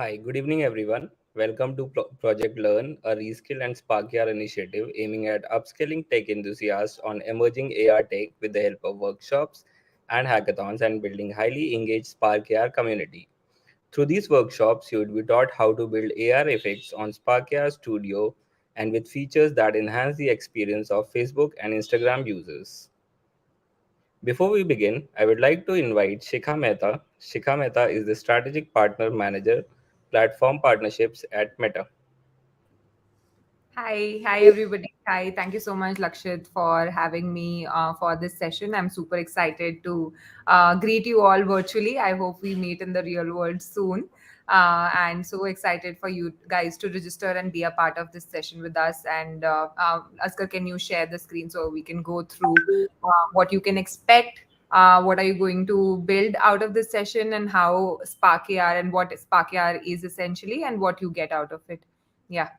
Hi, good evening, everyone. Welcome to Project Learn, a Reskill and Spark AR initiative aiming at upskilling tech enthusiasts on emerging AR tech with the help of workshops and hackathons and building highly engaged Spark AR community. Through these workshops, you would be taught how to build AR effects on Spark AR Studio and with features that enhance the experience of Facebook and Instagram users. Before we begin, I would like to invite Shikha Mehta. Shikha Mehta is the Strategic Partner Manager, Platform Partnerships at Meta. Hi everybody. Hi, thank you so much, Lakshit, for having me for this session. I'm super excited to greet you all virtually. I hope we meet in the real world soon. And so excited for you guys to register and be a part of this session with us. And Askar, can you share the screen so we can go through what you can expect? What are you going to build out of this session, and how Spark AR and what Spark AR is essentially, and what you get out of it? Yeah.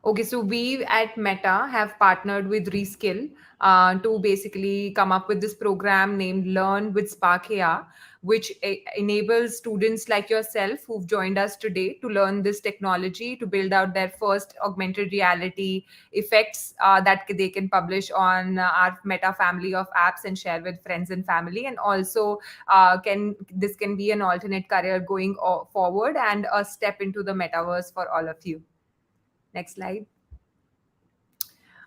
Okay, so we at Meta have partnered with Reskill to basically come up with this program named Learn with Spark AI, which enables students like yourself who've joined us today to learn this technology to build out their first augmented reality effects that they can publish on our Meta family of apps and share with friends and family. And also, can this can be an alternate career going forward and a step into the metaverse for all of you. Next slide.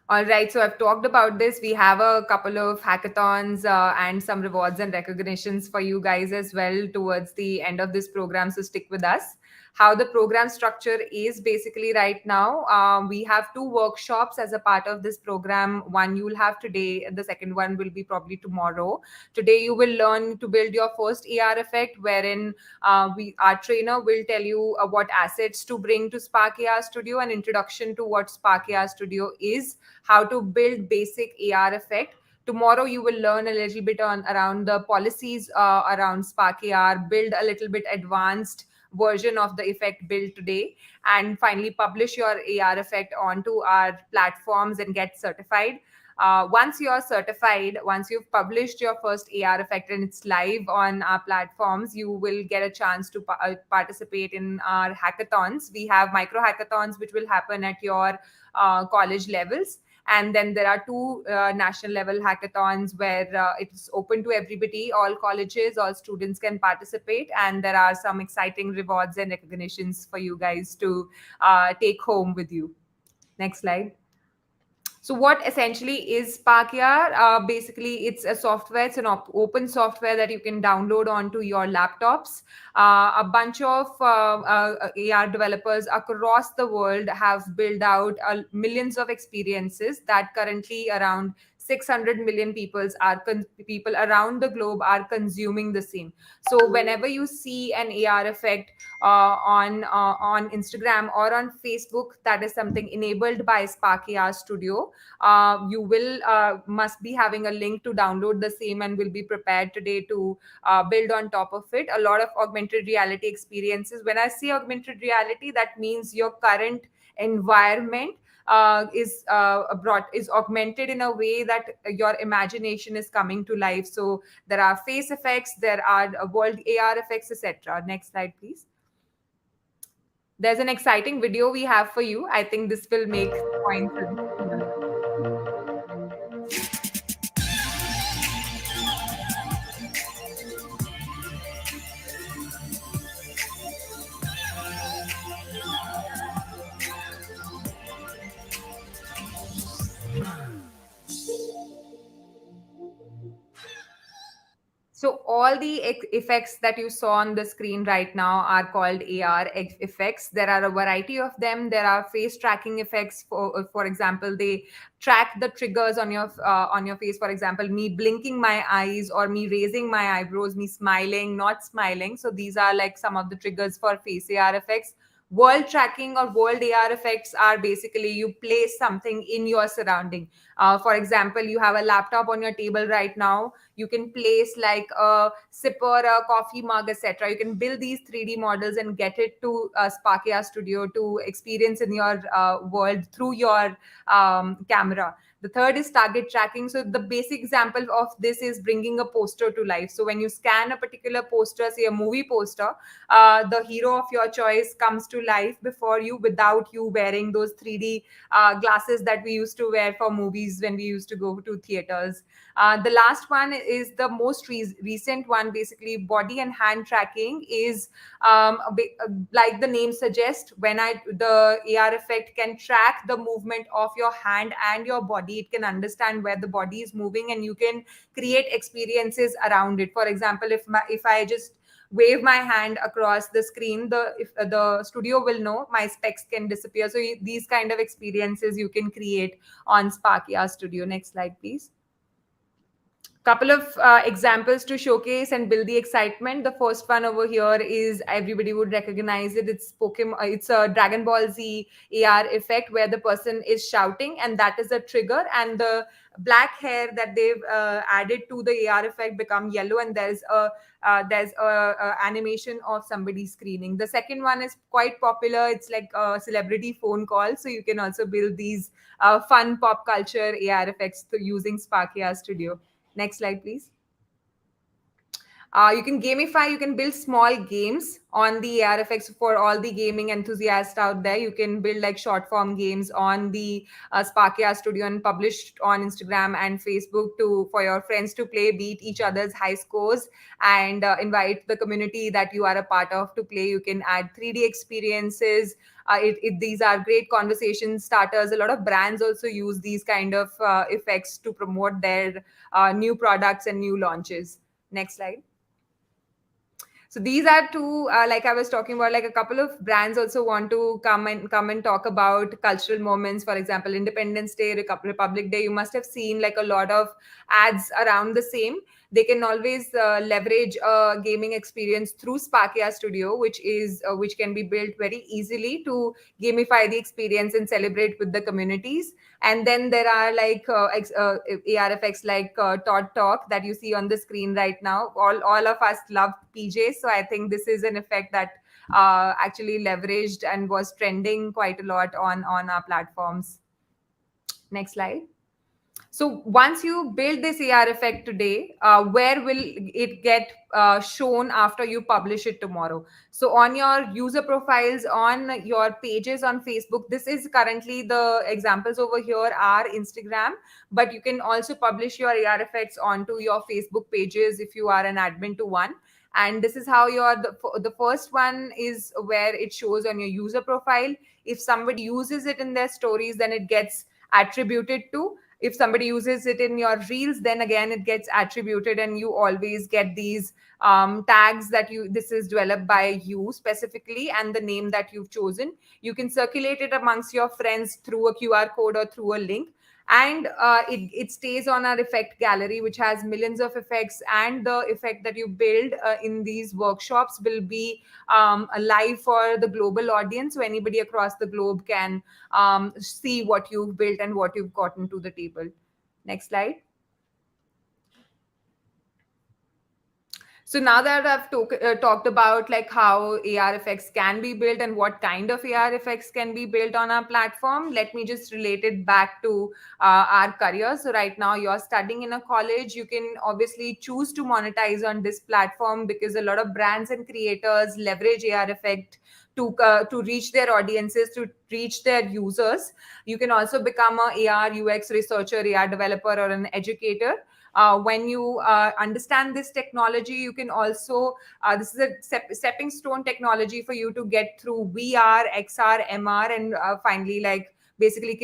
All right, so I've talked about this. We have a couple of hackathons and some rewards and recognitions for you guys as well towards the end of this program. So stick with us. How the program structure is basically right now, we have two workshops as a part of this program. One you'll have today, the second one will be probably tomorrow. Today, you will learn to build your first AR effect, wherein our trainer will tell you what assets to bring to Spark AR Studio, an introduction to what Spark AR Studio is, how to build basic AR effect. Tomorrow you will learn a little bit on around the policies around Spark AR, build a little bit advanced version of the effect built today, and finally publish your AR effect onto our platforms and get certified. Once you're certified, once you've published your first AR effect and it's live on our platforms, you will get a chance to participate in our hackathons. We have micro hackathons which will happen at your college levels. And then there are two national level hackathons where it's open to everybody, all colleges, all students can participate. And there are some exciting rewards and recognitions for you guys to take home with you. Next slide. So what essentially is Spark AR? Basically, it's a software. It's an open software that you can download onto your laptops. A bunch of AR developers across the world have built out millions of experiences that currently around 600 million people around the globe are consuming the same. So whenever you see an AR effect on Instagram or on Facebook that is something enabled by Spark AR Studio, you will must be having a link to download the same and will be prepared today to build on top of it a lot of augmented reality experiences. When I say augmented reality, that means your current environment is augmented in a way that your imagination is coming to life. So there are face effects, there are world AR effects, etc. Next slide, please. There's an exciting video we have for you. I think this will make points. So all the effects that you saw on the screen right now are called AR effects. There are a variety of them. There are face tracking effects. For example, they track the triggers on your face. For example, me blinking my eyes or me raising my eyebrows, me smiling, not smiling. So these are like some of the triggers for face AR effects. World tracking or world AR effects are basically you place something in your surrounding. For example, you have a laptop on your table right now. You can place like a sipper, a coffee mug, etc. You can build these 3D models and get it to Spark AR Studio to experience in your world through your camera. The third is target tracking. So the basic example of this is bringing a poster to life. So when you scan a particular poster, say a movie poster, the hero of your choice comes to life before you without you wearing those 3D glasses that we used to wear for movies when we used to go to theaters. The last one is the most recent one. Basically, body and hand tracking is like the name suggests. When the AR effect can track the movement of your hand and your body, it can understand where the body is moving, and you can create experiences around it. For example, if I just wave my hand across the screen, the studio will know my specs can disappear. So these kind of experiences you can create on Spark AR Studio. Next slide, please. Couple of examples to showcase and build the excitement. The first one over here is, everybody would recognize it. It's Pokemon. It's a Dragon Ball Z AR effect where the person is shouting, and that is a trigger. And the black hair that they've added to the AR effect become yellow, and there's a animation of somebody screaming. The second one is quite popular. It's like a celebrity phone call, so you can also build these fun pop culture AR effects using Spark AR Studio. Next slide, please. You can gamify, you can build small games on the AR effects for all the gaming enthusiasts out there. You can build like short form games on the Spark AR Studio and publish on Instagram and Facebook for your friends to play, beat each other's high scores, and invite the community that you are a part of to play. You can add 3D experiences. These are great conversation starters. A lot of brands also use these kind of effects to promote their new products and new launches. Next slide. So these are two, like I was talking about, like a couple of brands also want to come and talk about cultural moments. For example, Independence Day, Republic Day. You must have seen like a lot of ads around the same. They can always leverage a gaming experience through Spark AR Studio, which can be built very easily to gamify the experience and celebrate with the communities. And then there are like AR effects like Todd Talk that you see on the screen right now. All of us love PJs, so I think this is an effect that actually leveraged and was trending quite a lot on our platforms. Next slide. So once you build this AR effect today, where will it get shown after you publish it tomorrow? So on your user profiles, on your pages on Facebook, this is currently the examples over here are Instagram, but you can also publish your AR effects onto your Facebook pages if you are an admin to one. And this is how the first one is where it shows on your user profile. If somebody uses it in their stories, then it gets attributed to. If somebody uses it in your reels, then again it gets attributed, and you always get these tags that this is developed by you specifically and the name that you've chosen. You can circulate it amongst your friends through a QR code or through a link, and it stays on our effect gallery, which has millions of effects, and the effect that you build in these workshops will be live for the global audience, so anybody across the globe can see what you've built and what you've gotten to the table. Next slide. So now that I've talked about like how AR effects can be built and what kind of AR effects can be built on our platform, let me just relate it back to our career. So right now you're studying in a college, you can obviously choose to monetize on this platform because a lot of brands and creators leverage AR effect to reach their audiences, to reach their users. You can also become a AR UX researcher, AR developer, or an educator. When you understand this technology, you can also, this is a stepping stone technology for you to get through VR, XR, MR, and finally, like basically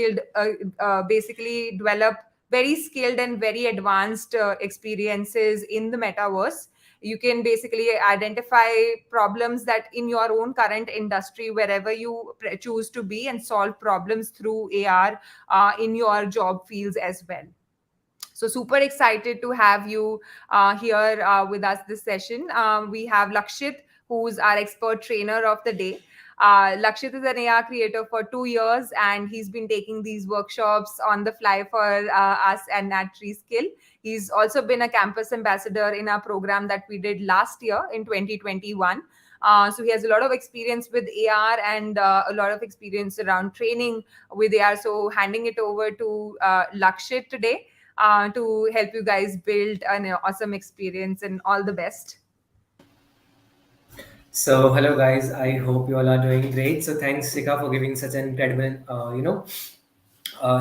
develop very skilled and very advanced experiences in the metaverse. You can basically identify problems that in your own current industry, wherever you choose to be, and solve problems through AR in your job fields as well. So super excited to have you here with us this session. We have Lakshit, who's our expert trainer of the day. Lakshit is an AR creator for 2 years, and he's been taking these workshops on the fly for us and at Reskill. He's also been a campus ambassador in our program that we did last year in 2021. So he has a lot of experience with AR and a lot of experience around training with AR. So handing it over to Lakshit today to help you guys build an awesome experience, and all the best. So, hello guys. I hope you all are doing great. So, thanks, Sika, for giving such an incredible,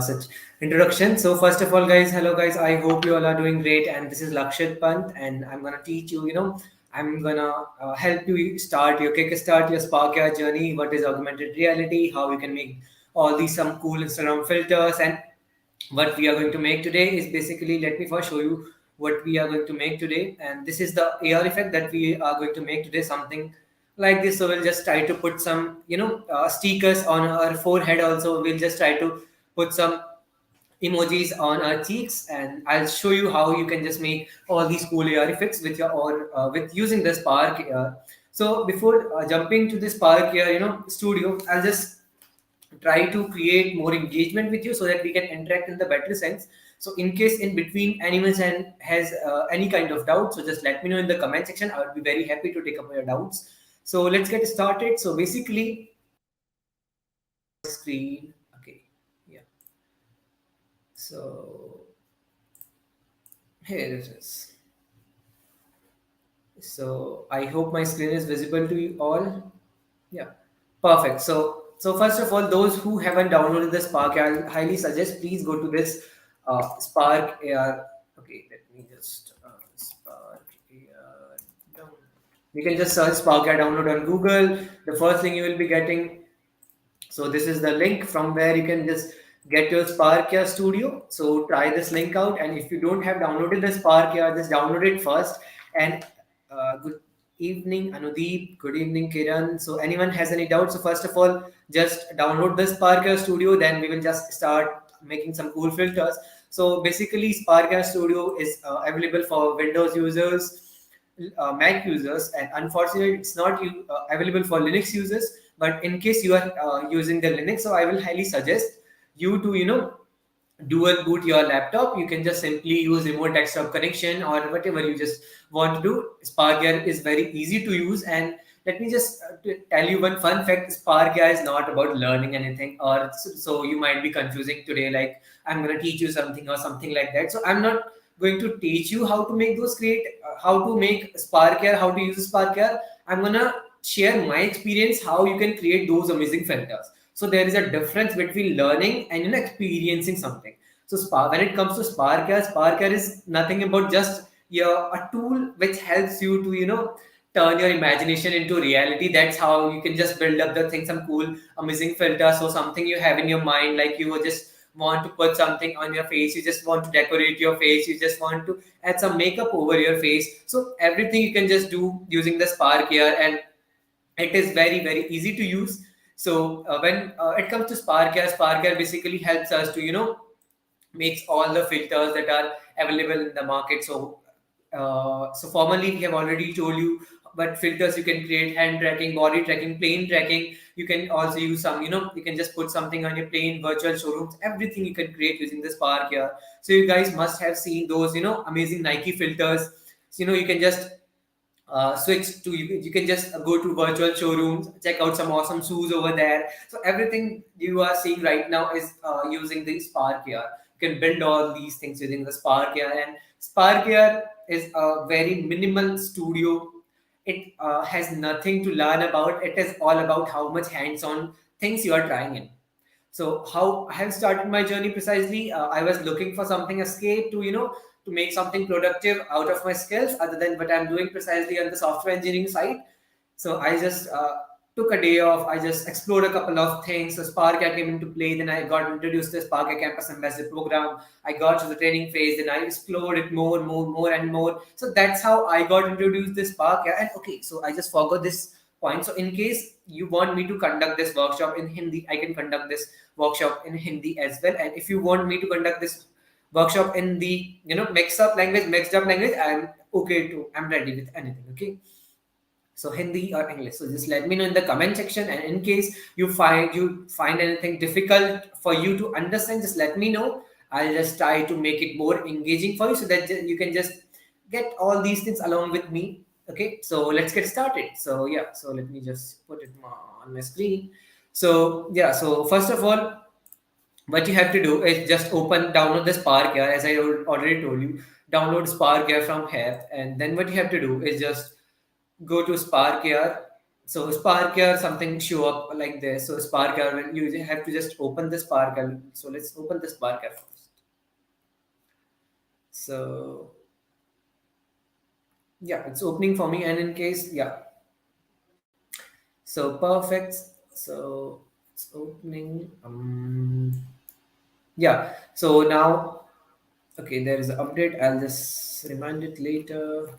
such introduction. So, first of all, guys, hello guys. I hope you all are doing great. And this is Lakshit Pant, and I'm gonna teach you. I'm gonna help you kickstart your Spark Air journey. What is augmented reality? How you can make all these some cool Instagram filters, and what we are going to make today is basically, let me first show you what we are going to make today. And this is the AR effect that we are going to make today, something like this. So we'll just try to put some stickers on our forehead. Also we'll just try to put some emojis on our cheeks, and I'll show you how you can just make all these cool AR effects with your or with using the Spark AR. So before jumping to the Spark AR studio, I'll just try to create more engagement with you so that we can interact in the better sense. So in case in between anyone has any kind of doubt, so just let me know in the comment section. I would be very happy to take up your doubts. So let's get started. So basically, screen. Okay, yeah. So here it is. So I hope my screen is visible to you all. Yeah, perfect. So first of all, those who haven't downloaded the Spark, I highly suggest please go to this Spark AR. Okay, let me just Spark AR download. You can just search Spark AR download on Google. The first thing you will be getting. So this is the link from where you can just get your Spark AR Studio. So try this link out, and if you don't have downloaded the Spark AR, just download it first. And good evening, Anudeep. Good evening, Kiran. So anyone has any doubts? So first of all, just download the Spark AR Studio. Then we will just start making some cool filters. So basically, Spark AR Studio is available for Windows users, Mac users, and unfortunately, it's not available for Linux users. But in case you are using the Linux, so I will highly suggest you to dual boot your laptop. You can just simply use remote desktop connection or whatever you just want to do. Spark AR is very easy to use, and let me just tell you one fun fact. Spark AR is not about learning anything, or so you might be confusing today, like I'm going to teach you something or something like that. So I'm not going to teach you how to make those how to make Spark AR, how to use Spark AR. I'm going to share my experience how you can create those amazing filters. So there is a difference between learning and experiencing something. So when it comes to Spark AR is nothing about just a tool which helps you to turn your imagination into reality. That's how you can just build up the thing, some cool amazing filters. So something you have in your mind, like you will just want to put something on your face, you just want to decorate your face, you just want to add some makeup over your face. So everything you can just do using the Spark AR, and it is very very easy to use. So when it comes to Spark AR basically helps us to makes all the filters that are available in the market. So formally we have already told you what filters you can create: hand tracking, body tracking, plane tracking. You can also use some, you can just put something on your plane, virtual showrooms, everything you can create using the Spark AR. So you guys must have seen those, amazing Nike filters. So, you can just switch to you can just go to virtual showrooms, check out some awesome shoes over there. So everything you are seeing right now is using the Spark AR. You can build all these things using the Spark AR, and Spark AR is a very minimal studio. It has nothing to learn about. It is all about how much hands-on things you are trying in. So how I have started my journey precisely, I was looking for something escape to to make something productive out of my skills other than what I'm doing precisely on the software engineering side. So I just took a day off. I just explored a couple of things. So Spark came into play. Then I got introduced to the Spark Campus Ambassador program. I got to the training phase. Then I explored it more and more. So that's how I got introduced to Spark. And okay, so I just forgot this point. So in case you want me to conduct this workshop in Hindi, I can conduct this workshop in Hindi as well. And if you want me to conduct this workshop in the mixed up language, I'm okay too. I'm ready with anything. Okay. So Hindi or English. So just let me know in the comment section. And in case you find anything difficult for you to understand, just let me know. I'll just try to make it more engaging for you so that you can just get all these things along with me. Okay, so let's get started. So yeah, so let me just put it on my screen. So yeah, so first of all, what you have to do is just download the Spark here, as I already told you. Download Spark here from here, and then what you have to do is just go to Spark here. So Spark here, something show up like this. So Spark here, when you have to just open the Spark here. So let's open the Spark here first. So yeah, it's opening for me, and in case, yeah, so perfect. So it's opening. Yeah. So now, okay, there is an update. I'll just remind it later.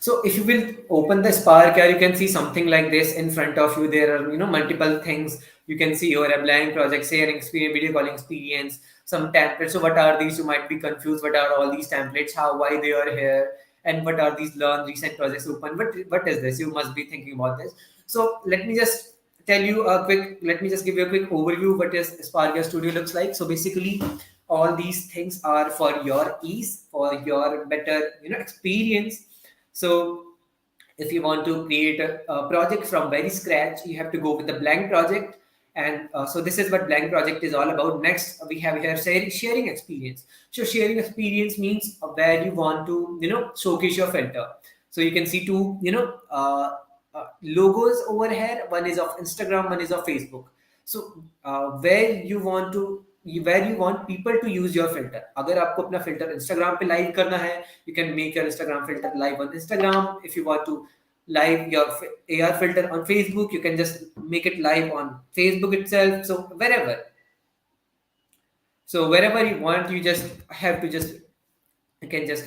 So if you will open the Spark here, you can see something like this in front of you. There are multiple things you can see here: a blank project, sharing experience, video calling experience, some templates. So what are these? You might be confused. What are all these templates? Why they are here? And what are these learn recent projects open? What is this? You must be thinking about this. So let me just tell you a quick. Let me just give you a quick overview what is Spark Studio looks like. So basically, all these things are for your ease, for your better experience. So if you want to create a project from very scratch, you have to go with the blank project. And so this is what blank project is all about. Next, we have here sharing experience. So sharing experience means where you want to showcase your filter. So you can see two logos over here. One is of Instagram, one is of Facebook. So where you want people to use your filter. अगर आपको अपना filter Instagram पे live करना है, you can make your Instagram filter live on Instagram. If you want to live your AR filter on Facebook, you can just make it live on Facebook itself. So wherever you want, you just have to just you can just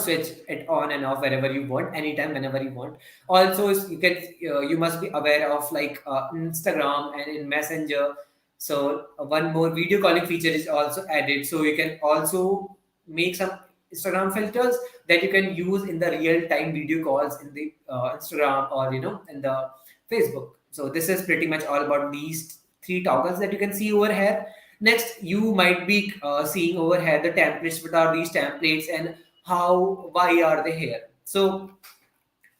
switch it on and off wherever you want, anytime, whenever you want. Also you must be aware of like Instagram and in Messenger. So one more video calling feature is also added, so you can also make some Instagram filters that you can use in the real time video calls in the Instagram or in the Facebook. So this is pretty much all about these three toggles that you can see over here. Next, you might be seeing over here the templates. What are these templates and why are they here? So,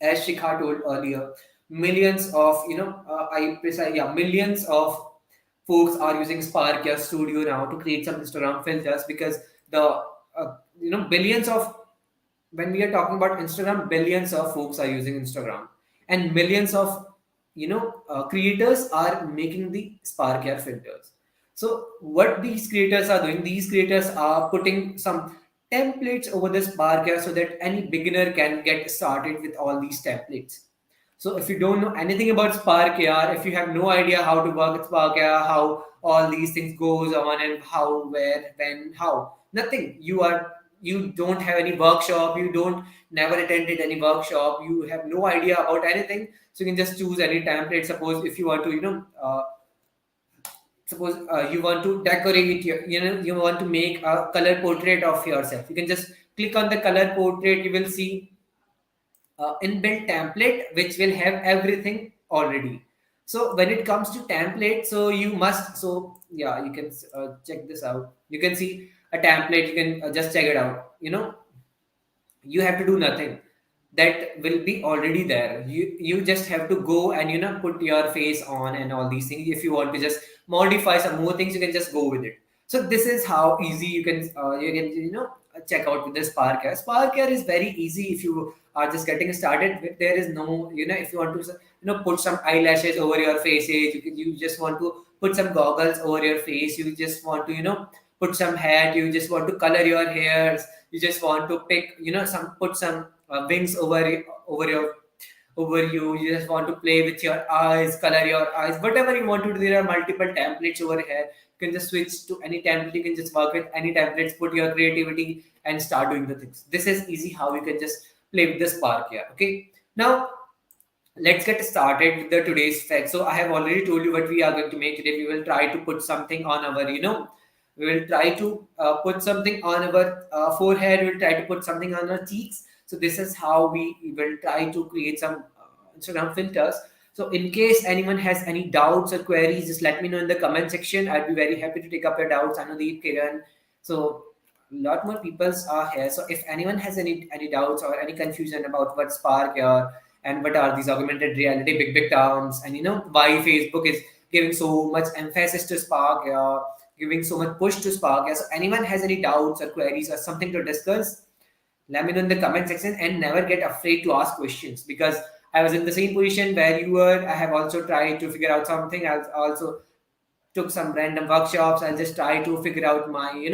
as Shikha told earlier, millions of millions of folks are using Spark Studio now to create some Instagram filters, because the billions of, when we are talking about Instagram, billions of folks are using Instagram, and millions of creators are making the Spark filters. So what these creators are doing, these creators are putting some templates over the Spark so that any beginner can get started with all these templates. So if you don't know anything about Spark AR, if you have no idea how to work with Spark AR, how all these things goes on, and how, where, when, how, nothing. You don't have any workshop, you don't never attended any workshop, you have no idea about anything. So you can just choose any template. Suppose if you want to, you want to decorate you want to make a color portrait of yourself, you can just click on the color portrait. You will see inbuilt template which will have everything already. So when it comes to template, so you must, so yeah, you can check this out. You can see a template, you can just check it out. You have to do nothing, that will be already there. You just have to go and put your face on and all these things. If you want to just modify some more things, you can just go with it. So this is how easy you can check out with the Spark Air. Spark Air is very easy if you are just getting started. There is no if you want to put some eyelashes over your faces, you just want to put some goggles over your face, you just want to put some hat, you just want to color your hairs, you just want to pick put some wings over your over you, you just want to play with your eyes, color your eyes, whatever you want to do. There are multiple templates over here. You can just switch to any template, you can just work with any templates, put your creativity and start doing the things. This is easy how you can just play with the Spark here. Okay, now let's get started with the today's fact. So I have already told you what we are going to make today. We will try to put something on our we will try to put something on our forehead. We will try to put something on our cheeks. So this is how we will try to create some Instagram filters. So in case anyone has any doubts or queries, just let me know in the comment section. I'd be very happy to take up your doubts. Anudeep, Kiran. So a lot more peoples are here. So if anyone has any doubts or any confusion about what Spark are and what are these augmented reality big terms, and why Facebook is giving so much emphasis to Spark, giving so much push to Spark. So anyone has any doubts or queries or something to discuss, let me know in the comment section, and never get afraid to ask questions, because I was in the same position where you were. I have also tried to figure out something. I also took some random workshops. I'll just try to figure out my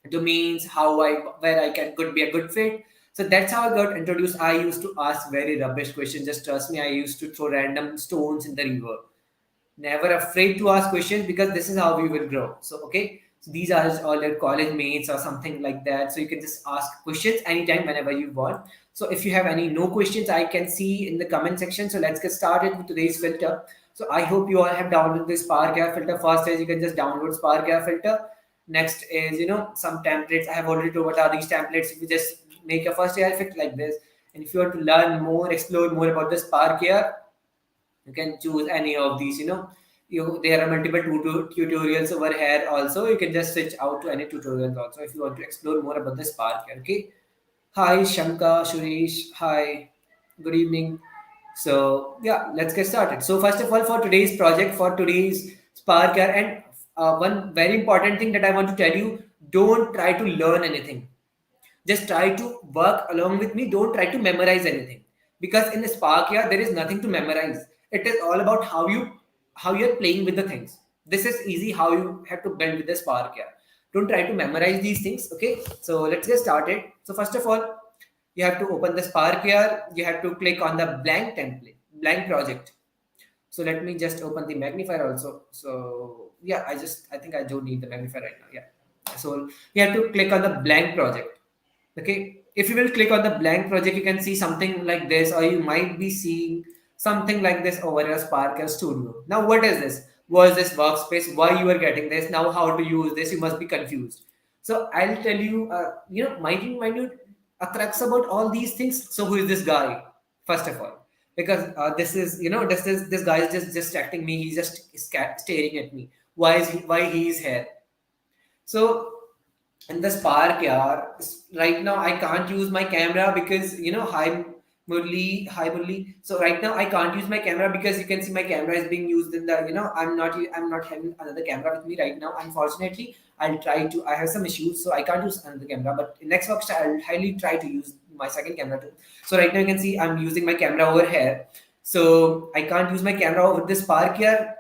domains, how I where I can could be a good fit. So that's how I got introduced. I used to ask very rubbish questions. Just trust me, I used to throw random stones in the river. Never afraid to ask questions, because this is how we will grow. So okay, so these are all your college mates or something like that. So you can just ask questions anytime, whenever you want. So if you have any no questions, I can see in the comment section. So let's get started with today's filter. So I hope you all have downloaded this Spark Air filter. First is you can just download Spark Air filter. Next is some templates. I have already told what are these templates. If you just make a first air fit like this, and if you want to learn more, explore more about the Spark Air, you can choose any of these. There are multiple tutorials over here also. You can just switch out to any tutorials also if you want to explore more about the Spark. Okay. Hi Shamka, Suresh. Hi. Good evening. So yeah, let's get started. So first of all, for today's project, for today's Spark, and one very important thing that I want to tell you: don't try to learn anything. Just try to work along with me. Don't try to memorize anything, because in Spark, yeah, there is nothing to memorize. It is all about how you're playing with the things. This is easy how you have to build with the Spark. Yeah, don't try to memorize these things. Okay, so let's get started. So first of all, you have to open the Spark here. You have to click on the blank template, blank project. So let me just open the magnifier also. So yeah, I think I don't need the magnifier right now. Yeah. So you have to click on the blank project. Okay. If you will click on the blank project, you can see something like this, or you might be seeing something like this over your Spark Studio. Now, what is this? What is this workspace? Why you are getting this? Now, how to use this? You must be confused. So I'll tell you, minute crux about all these things. So who is this guy? First of all, because this guy is just distracting me. He's just staring at me. Why he is here? So in the Spark, yeah, right now I can't use my camera because hi Murli. So right now I can't use my camera because you can see my camera is being used in the I'm not having another camera with me right now. Unfortunately, I have some issues, so I can't use another camera. But in next workshop, I'll highly try to use my second camera too. So right now you can see I'm using my camera over here. So I can't use my camera with this Spark here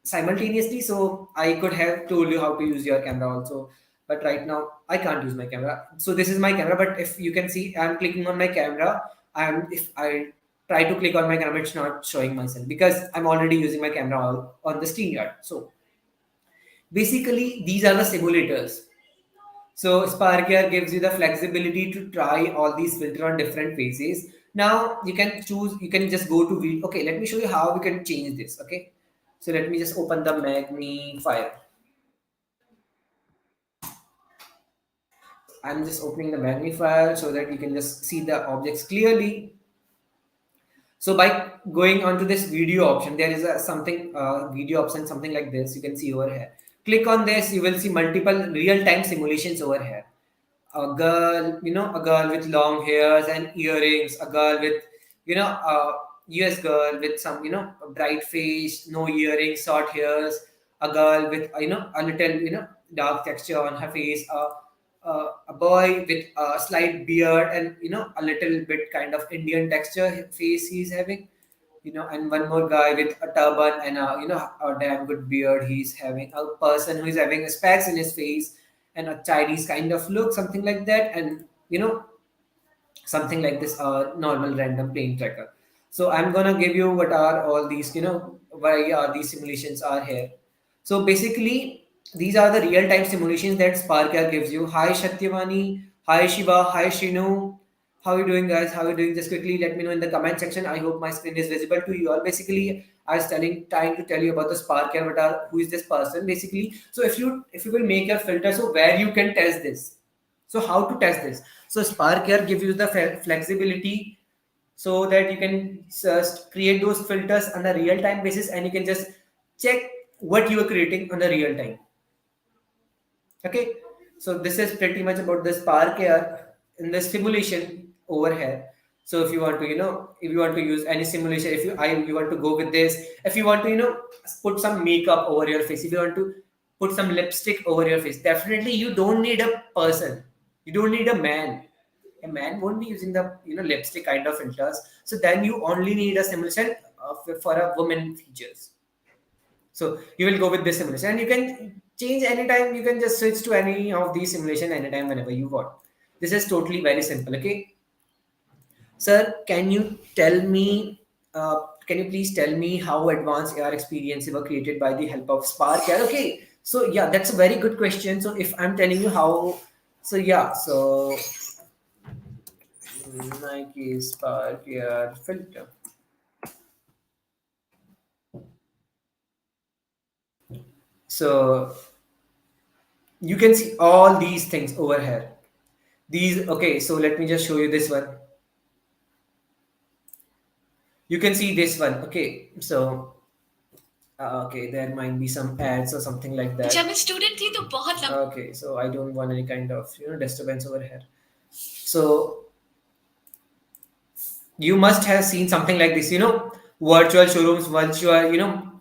simultaneously. So I could have told you how to use your camera also, but right now I can't use my camera. So this is my camera, but if you can see, I'm clicking on my camera, and if I try to click on my camera, it's not showing myself because I'm already using my camera on the StreamYard. So basically, these are the simulators. So Sparkier gives you the flexibility to try all these filter on different faces. Now you can choose, you can just go to video. Okay, let me show you how we can change this. Okay, so let me just open the magnifier. I'm just opening the magnifier so that you can just see the objects clearly. So by going onto this video option, there is a something video option, something like this. You can see over here. Click on this, you will see multiple real-time simulations over here. A girl with long hairs and earrings, a girl with, US girl with some, bright face, no earrings, short hairs, a girl with, a little, dark texture on her face, a boy with a slight beard and, a little bit kind of Indian texture face he's having, and one more guy with a turban and a damn good beard. He's having a person who is having a specs in his face and a Chinese kind of look, something like that, and something like this normal random plane tracker. So I'm gonna give you what are all these, why are these simulations are here. So basically, these are the real-time simulations that Spark gives you. Hi Shatyavani, hi Shiva, hi Shinu. How are you doing, guys? How are you doing? Just quickly let me know in the comment section. I hope my screen is visible to you all. Basically, I was trying to tell you about the Spark avatar. Who is this person? Basically, so if you will make your filter, so where you can test this. So how to test this? So Spark here gives you the flexibility so that you can just create those filters on a real time basis, and you can just check what you are creating on a real time. Okay, so this is pretty much about the Spark here in the simulation over here. So if you want to, if you want to use any simulation, if you want to go with this, if you want to, put some makeup over your face, if you want to put some lipstick over your face, definitely you don't need a person, you don't need a man. A man won't be using the lipstick kind of filters. So then you only need a simulation for a woman features. So you will go with this simulation, and you can change anytime. You can just switch to any of these simulation anytime whenever you want. This is totally very simple. Okay, sir, can you tell me? Can you please tell me how advanced AR experiences were created by the help of Spark? Yeah, okay, so yeah, that's a very good question. So if I'm telling you how, so yeah, so Nike Spark AR filter. So you can see all these things over here. These, okay, so let me just show you this one. You can see this one. Okay, so okay, there might be some ads or something like that. जब मैं student थी तो बहुत okay, so I don't want any kind of disturbance over here. So you must have seen something like this, virtual showrooms, virtual,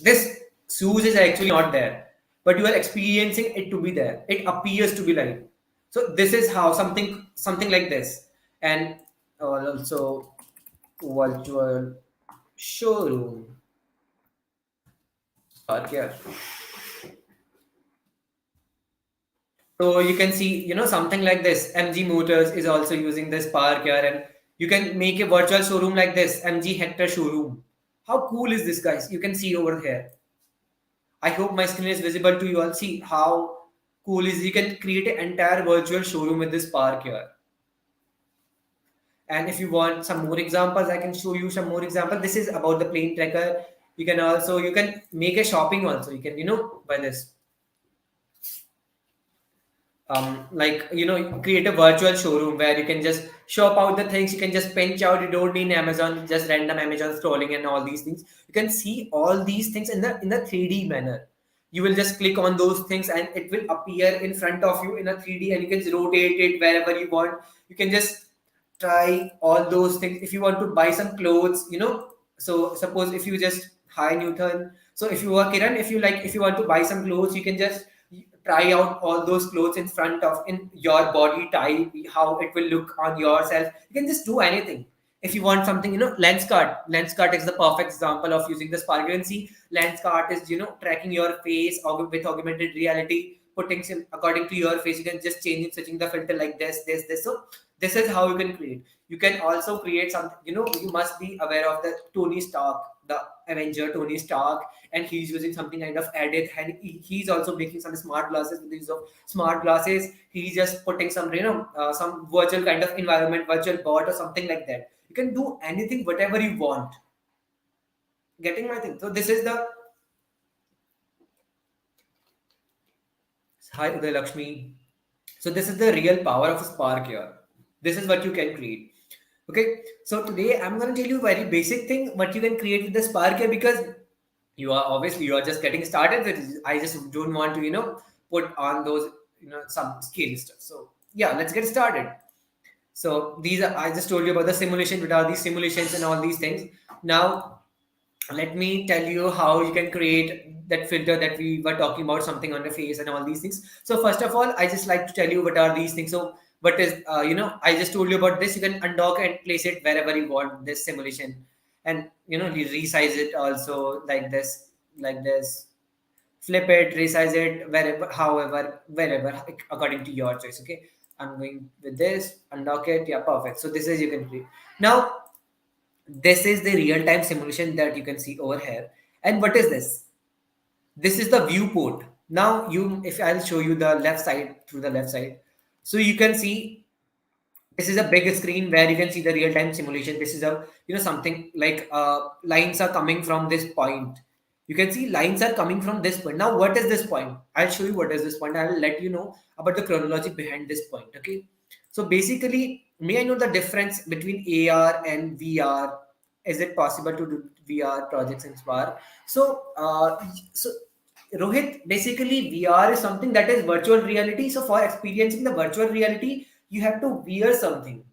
this shoes is actually not there, but you are experiencing it to be there. It appears to be like. So this is how something like this, and also virtual showroom. Yeah. So you can see, something like this. MG Motors is also using this Spark here, and you can make a virtual showroom like this, MG Hector showroom. How cool is this, guys? You can see over here. I hope my screen is visible to you all. See how cool is. You can create an entire virtual showroom with this Spark here. And if you want some more examples, I can show you some more examples. This is about the plane tracker. You can make a shopping also. You can, by this. Create a virtual showroom where you can just shop out the things. You can just pinch out. You don't need Amazon, just random Amazon scrolling and all these things. You can see all these things in the 3D manner. You will just click on those things and it will appear in front of you in a 3D, and you can rotate it wherever you want. You can just try all those things. If you want to buy some clothes, so suppose if you just, hi Newton, so if you are Kiran, if you want to buy some clothes, you can just try out all those clothes in your body type, how it will look on yourself. You can just do anything. If you want something, lens cart is the perfect example of using the Spark. You can see lens cart is tracking your face with augmented reality, putting some according to your face. You can just change it, switching the filter like this. So this is how you can create. You can also create something. You must be aware of the Tony Stark, the Avenger Tony Stark, and he's using something kind of edit, and he's also making some smart glasses. With the use of smart glasses, he's just putting some some virtual kind of environment, virtual bot or something like that. You can do anything, whatever you want. Getting my thing? So this is the, hi Uday Lakshmi. So this is the real power of Spark here. This is what you can create. Okay, so today I'm going to tell you a very basic thing what you can create with the Spark here, because you are just getting started with it. I just don't want to put on those some scary stuff. So yeah, let's get started. So these are, I just told you about the simulation, what are these simulations and all these things. Now let me tell you how you can create that filter that we were talking about, something on the face and all these things. So first of all, I just like to tell you what are these things. So what is I just told you about this. You can undock and place it wherever you want, this simulation, and you resize it also like this, flip it, resize it wherever according to your choice. Okay, I'm going with this, undock it. Yeah, perfect. So this is, you can create. Now this is the real-time simulation that you can see over here. And what is this? This is the viewport. Now if I'll show you the left side, through the left side, so you can see this is a big screen where you can see the real-time simulation. This is a something like lines are coming from this point, You can see lines are coming from this point. Now, what is this point? I'll show you what is this point. I'll let you know about the chronology behind this point. Okay. So basically, may I know the difference between AR and VR? Is it possible to do VR projects in Spark? So Rohit, basically VR is something that is virtual reality. So for experiencing the virtual reality, you have to wear something.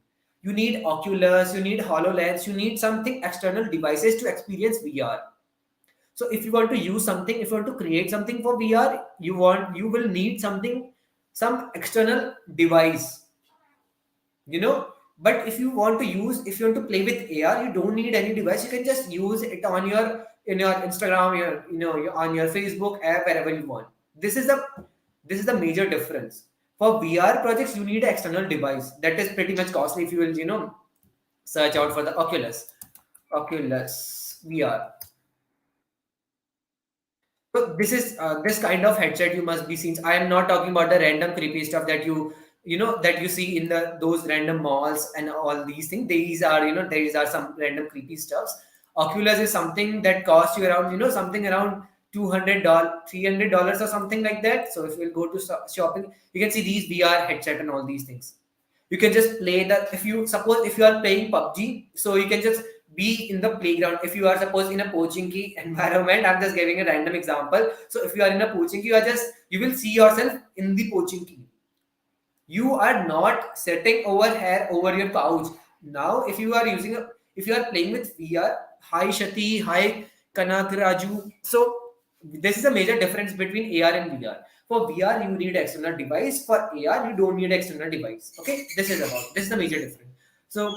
You need Oculus, you need HoloLens, you need something external devices to experience VR. So if you want to use something, if you want to create something for VR, you will need something, some external device, you know. But if you want to play with AR, you don't need any device. You can just use it on your in your Instagram, on your Facebook app, wherever you want. This is the major difference. For VR projects, you need an external device that is pretty much costly. If you will, search out for the Oculus VR. So this kind of headset you must be seen. I am not talking about the random creepy stuff that that you see in those random malls and all these things. These are some random creepy stuffs. Oculus is something that costs you around something around $200, $300 or something like that. So if you will go to shopping, you can see these VR headset and all these things. You can just play that. If you are playing PUBG, so you can just be in the playground. If you are suppose in a Pochinki environment, I'm just giving a random example. So if you are in a Pochinki, you will see yourself in the Pochinki. You are not sitting over here over your couch. Now if you are playing with VR, hi Shati, hi Kanak Raju. So this is a major difference between AR and VR. For VR, you need external device. For AR, you don't need external device. Okay, this is the major difference. So,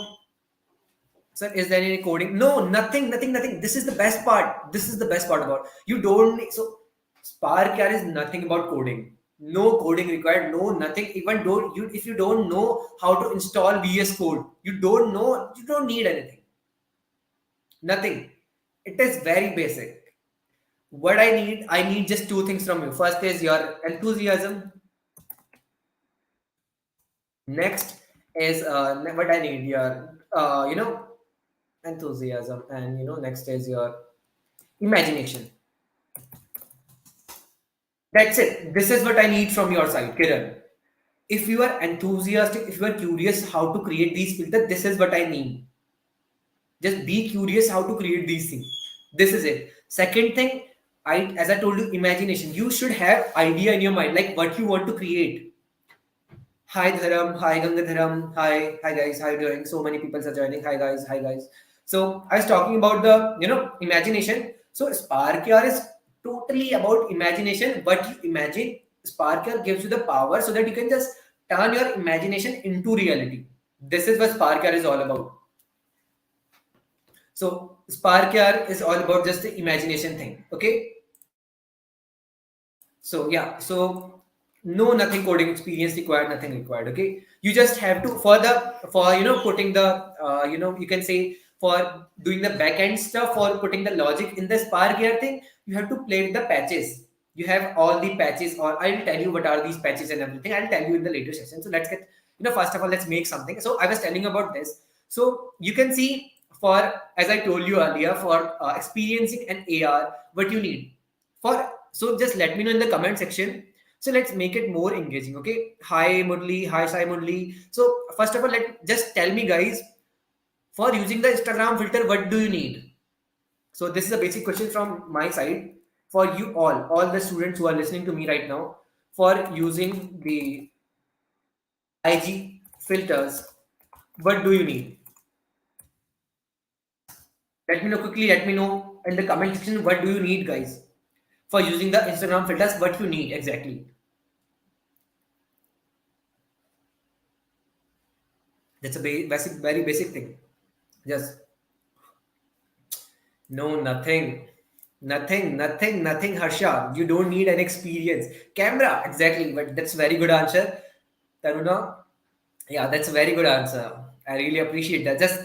sir, is there any coding? No, nothing. This is the best part. This is the best part about you don't need, so Spark is nothing about coding. No coding required. No nothing. Even don't you if you don't know how to install VS Code, you don't need anything. Nothing. It is very basic. What I need just two things from you. First is your enthusiasm. Next is what I need your enthusiasm, and next is your imagination. That's it. This is what I need from your side, Kiran. If you are enthusiastic, if you are curious how to create these filters, this is what I need. Just be curious how to create these things. This is it. Second thing, as I told you, imagination. You should have idea in your mind, like what you want to create. Hi Dharam, hi Gangadharam, hi guys, how are you doing? So many people are joining. Hi guys. So I was talking about the imagination. So Spark is totally about imagination. What you imagine, Spark gives you the power so that you can just turn your imagination into reality. This is what Spark is all about. So Spark is all about just the imagination thing. Okay. So yeah, so no nothing coding experience required, nothing required. Okay, you just have to for putting the you can say for doing the back end stuff, for putting the logic in the Spark thing, you have to play with the patches. You have all the patches, or I'll tell you what are these patches and everything. I'll tell you in the later session. So let's get first of all, let's make something. So I was telling about this. So you can see, for as I told you earlier, for experiencing an AR, what you need for. So just let me know in the comment section. So let's make it more engaging. Okay. Hi Murli. Hi Sai Murli. So first of all, just tell me, guys, for using the Instagram filter, what do you need? So this is a basic question from my side for you all the students who are listening to me right now. For using the IG filters, what do you need? Let me know quickly. Let me know in the comment section, what do you need, guys? For using the Instagram filters, what you need exactly. That's a very basic thing. Just no, nothing, Harsha. You don't need an experience. Camera, exactly. But that's very good answer, Taruna. Yeah, that's a very good answer. I really appreciate that. Just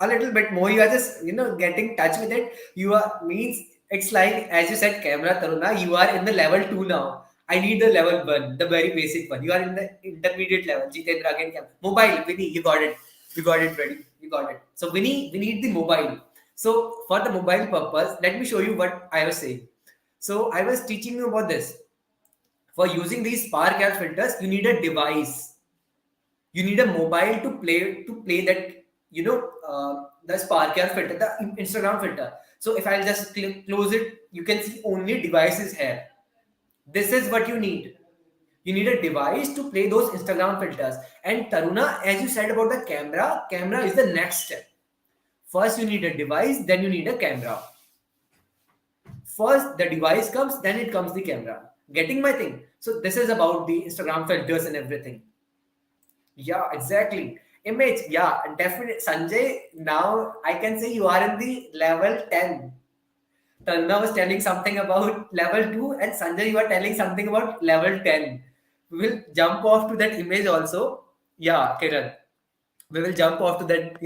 a little bit more. You are just getting touch with it. You are means it's like, as you said, camera, Taruna. You are in the level 2 now. I need the level 1, the very basic one. You are in the intermediate level. Jitendra again, mobile. Vinny, you got it. You got it ready. You got it. So Vinny, we need the mobile. So for the mobile purpose, let me show you what I was saying. So I was teaching you about this. For using these Spark air filters, you need a device. You need a mobile to play that, the Spark air filter, the Instagram filter. So if I'll just close it, you can see only devices here. This is what you need. You need a device to play those Instagram filters. And Taruna, as you said about the camera is the next step. First, you need a device, then you need a camera. First, the device comes, then it comes the camera. Getting my thing? So, this is about the Instagram filters and everything. Yeah, exactly. Image, yeah, definitely. Sanjay, now I can say you are in the level 10. Tanna was telling something about level 2, and Sanjay, you are telling something about level 10. We will jump off to that image also. Yeah, Kiran. We will jump off to that,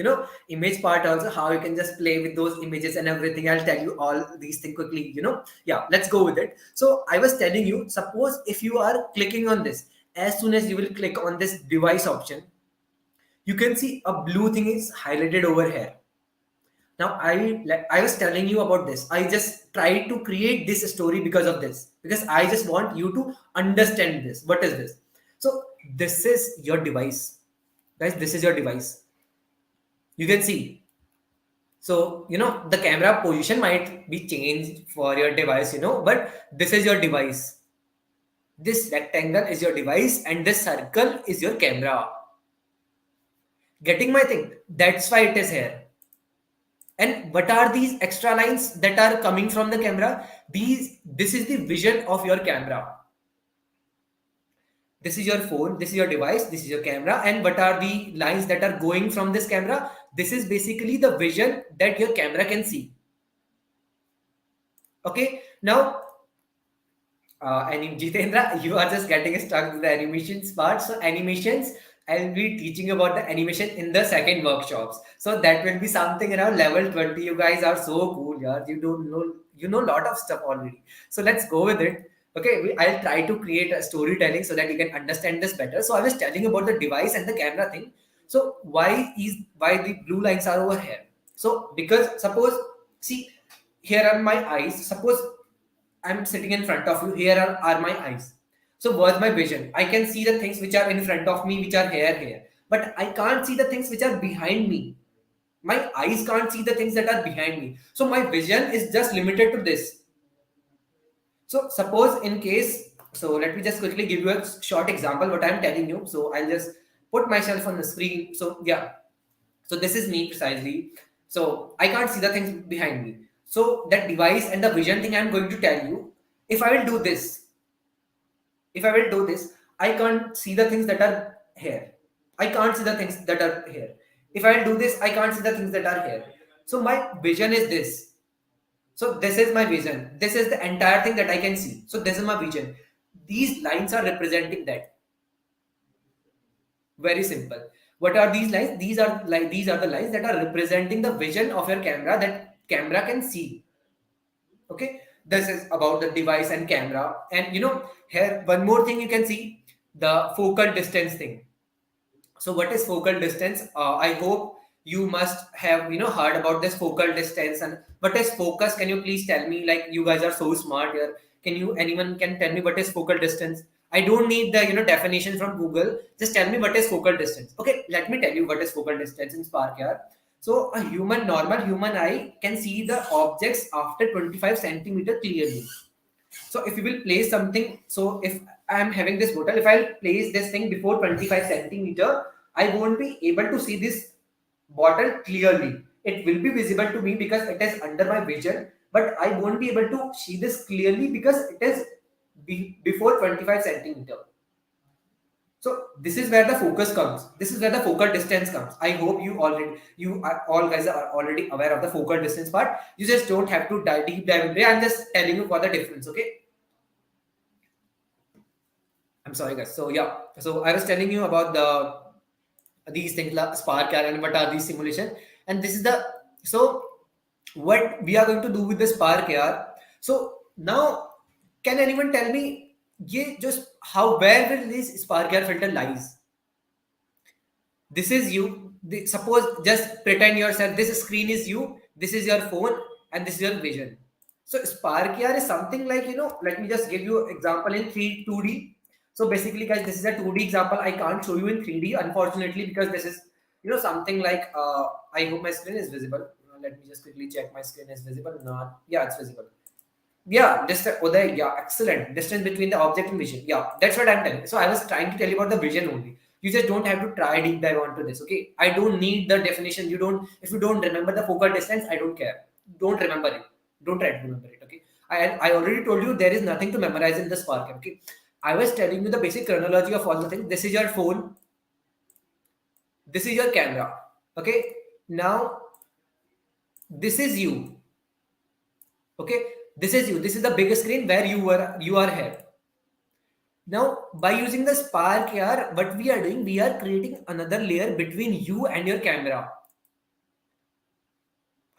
image part also, how you can just play with those images and everything. I'll tell you all these things quickly. Yeah, let's go with it. So I was telling you, suppose if you are clicking on this, as soon as you will click on this device option, you can see a blue thing is highlighted over here. Now I was telling you about this. I just tried to create this story because of this, because I just want you to understand this. What is this? So this is your device, guys. This is your device. You can see. So the camera position might be changed for your device, but this is your device. This rectangle is your device, and this circle is your camera. Getting my thing? That's why it is here. And what are these extra lines that are coming from the camera? This is the vision of your camera. This is your phone, this is your device, this is your camera. And what are the lines that are going from this camera? This is basically the vision that your camera can see. Okay, now Jitendra, you are just getting stuck with the animations part. So animations, I'll be teaching about the animation in the second workshops. So that will be something around level 20. You guys are so cool, yeah. You know a lot of stuff already. So let's go with it. Okay, I'll try to create a storytelling so that you can understand this better. So I was telling about the device and the camera thing. So why the blue lines are over here? So because suppose, see, here are my eyes. Suppose I'm sitting in front of you. Here are my eyes. So what's my vision? I can see the things which are in front of me, which are here. But I can't see the things which are behind me. My eyes can't see the things that are behind me. So my vision is just limited to this. So suppose in case, so let me just quickly give you a short example what I'm telling you. So I'll just put myself on the screen. So yeah. So this is me precisely. So I can't see the things behind me. So that device and the vision thing I'm going to tell you, if I will do this, I can't see the things that are here. I can't see the things that are here. If I will do this, I can't see the things that are here. So my vision is this. So this is my vision. This is the entire thing that I can see. So this is my vision. These lines are representing that. Very simple. What are these lines? These are the lines that are representing the vision of your camera that camera can see. Okay, this is about the device and camera. And here one more thing you can see, the focal distance thing. So what is focal distance? I hope you must have heard about this focal distance. And what is focus? Can you please tell me? Like, you guys are so smart here. Anyone can tell me what is focal distance? I don't need the definition from Google. Just tell me what is focal distance. Okay, let me tell you what is focal distance in Spark here. So a normal human eye can see the objects after 25 centimeter clearly. So if you will place something, so if I am having this bottle, if I'll place this thing before 25 centimeter, I won't be able to see this bottle clearly. It will be visible to me because it is under my vision, but I won't be able to see this clearly because it is before 25 centimeter. So this is where the focus comes. This is where the focal distance comes. I hope all guys are already aware of the focal distance part. You just don't have to deep dive into it. I'm just telling you for the difference. Okay. I'm sorry, guys. So yeah. So I was telling you about these things like Spark and what are these simulation. And this is so what we are going to do with the Spark AR. So now, can anyone tell me where will this Spark AR filter lies? This is you. Suppose just pretend yourself. This screen is you. this is your phone, and this is your vision. So Spark AR is something like, let me just give you example in 2D. So basically, guys, this is a 2D example. I can't show you in 3D, unfortunately, because this is, something like, I hope my screen is visible. Let me just quickly check my screen is visible. Not, yeah, it's visible. Yeah, distance. Uday, yeah, excellent. Distance between the object and vision. Yeah, that's what I'm telling. So I was trying to tell you about the vision only. You just don't have to try deep dive onto this. Okay, I don't need the definition. You don't. If you don't remember the focal distance, I don't care. Don't remember it. Don't try to remember it. Okay. I already told you there is nothing to memorize in the Spark. Okay. I was telling you the basic chronology of all the things. This is your phone. This is your camera. Okay. Now this is you. Okay, this is you. This is the big screen where you are here. Now by using the Spark here, what we are doing, we are creating another layer between you and your camera.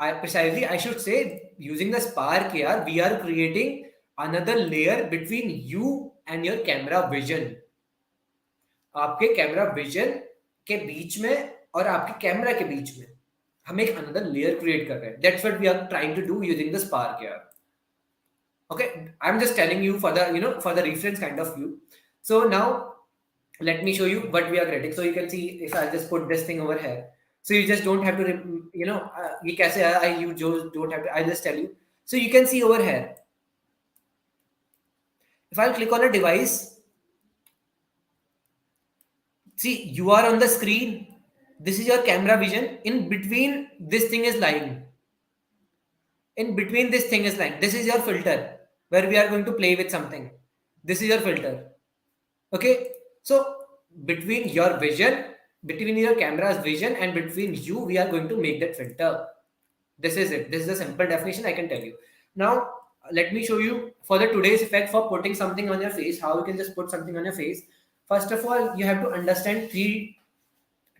I should say, using the Spark here, we are creating another layer between you and your camera vision. आपके camera vision के बीच में और आपके camera के बीच में हम एक another layer create कर रहे हैं. That's what we are trying to do using the Spark here. Okay, I'm just telling you for the reference kind of view. So now let me show you what we are creating. So you can see, if I'll just put this thing over here, so you just don't have to ye kaise aaya, you just don't have to, I'll just tell you. So you can see over here, if I'll click on a device, see, you are on the screen. This is your camera vision. In between, this thing is lying. In between, this thing is lying. This is your filter where we are going to play with something. This is your filter. Okay. So between your vision, between your camera's vision and between you, we are going to make that filter. This is it. This is a simple definition I can tell you. Now, let me show you for the today's effect for putting something on your face, how you can just put something on your face. First of all, you have to understand 3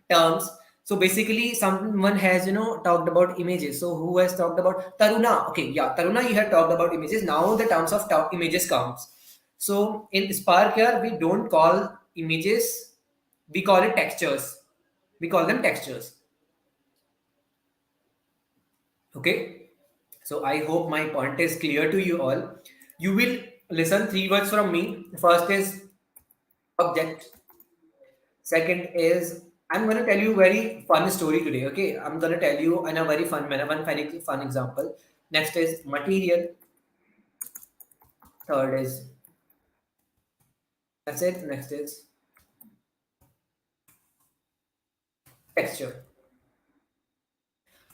terms. So basically, someone has talked about images. So who has talked about Taruna? Okay, yeah, Taruna, you have talked about images. Now the terms of images comes. So in Spark here, we don't call images, we call it textures. We call them textures. Okay. So I hope my point is clear to you all. You will listen 3 words from me. First is object. Second is, I'm going to tell you a very fun story today. Okay, I'm going to tell you in a very fun manner, one fun example. Next is material. Third is, that's it. Next is texture.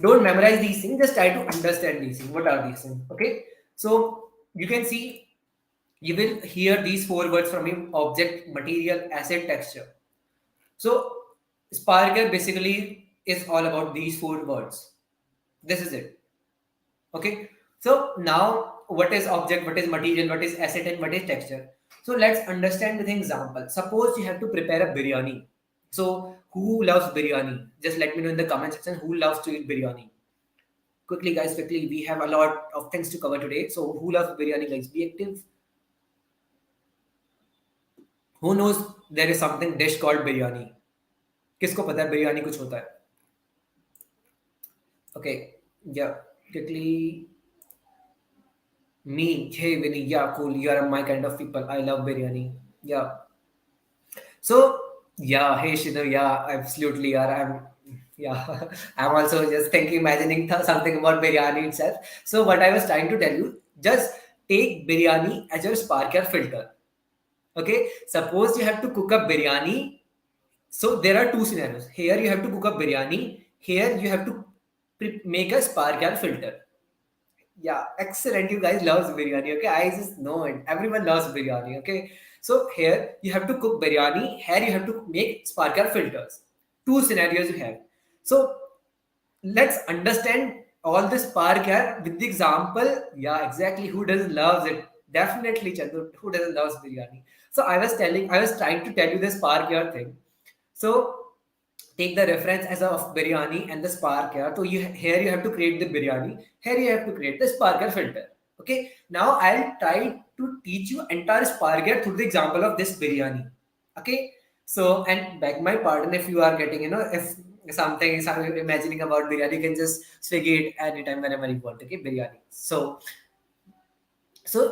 Don't memorize these things, just try to understand these things. What are these things? Okay, so you can see, you will hear these 4 words from me: object, material, asset, texture. So Sparker basically is all about these 4 words. This is it. Okay. So now, what is object, what is material, what is asset, and what is texture? So let's understand with an example. Suppose you have to prepare a biryani. So who loves biryani? Just let me know in the comment section who loves to eat biryani. Quickly, guys, quickly. We have a lot of things to cover today. So who loves biryani, guys? Be active. Who knows there is something dish called biryani? किसको पता है बिरयानी कुछ होता है? Okay, yeah, quickly. Me, hey Vinny, yeah, cool. You are my kind of people. I love biryani. Yeah. So yeah, hey Shinu, yeah, absolutely, yeah. I'm also just thinking, imagining something about biryani itself. So what I was trying to tell you, just take biryani as your Sparker filter. Okay, suppose you have to cook up biryani. So there are 2 scenarios. Here you have to cook up biryani. Here you have to make a Spark filter. Yeah, excellent. You guys love biryani. Okay, I just know it. Everyone loves biryani. Okay, so here you have to cook biryani. Here you have to make Spark filters. 2 scenarios you have. So let's understand all this Spark with the example. Yeah, exactly. Who doesn't love it? Definitely, Chandu. Who doesn't love biryani? So I was trying to tell you this Spark thing. So take the reference as of biryani and the Spark here. So here you have to create the biryani. Here you have to create the Sparker filter. Okay. Now I'll try to teach you entire Sparker through the example of this biryani. Okay. So, and beg my pardon if you are getting, if something, so I'm imagining about biryani, you can just swig it anytime, whenever you want. Okay, biryani. So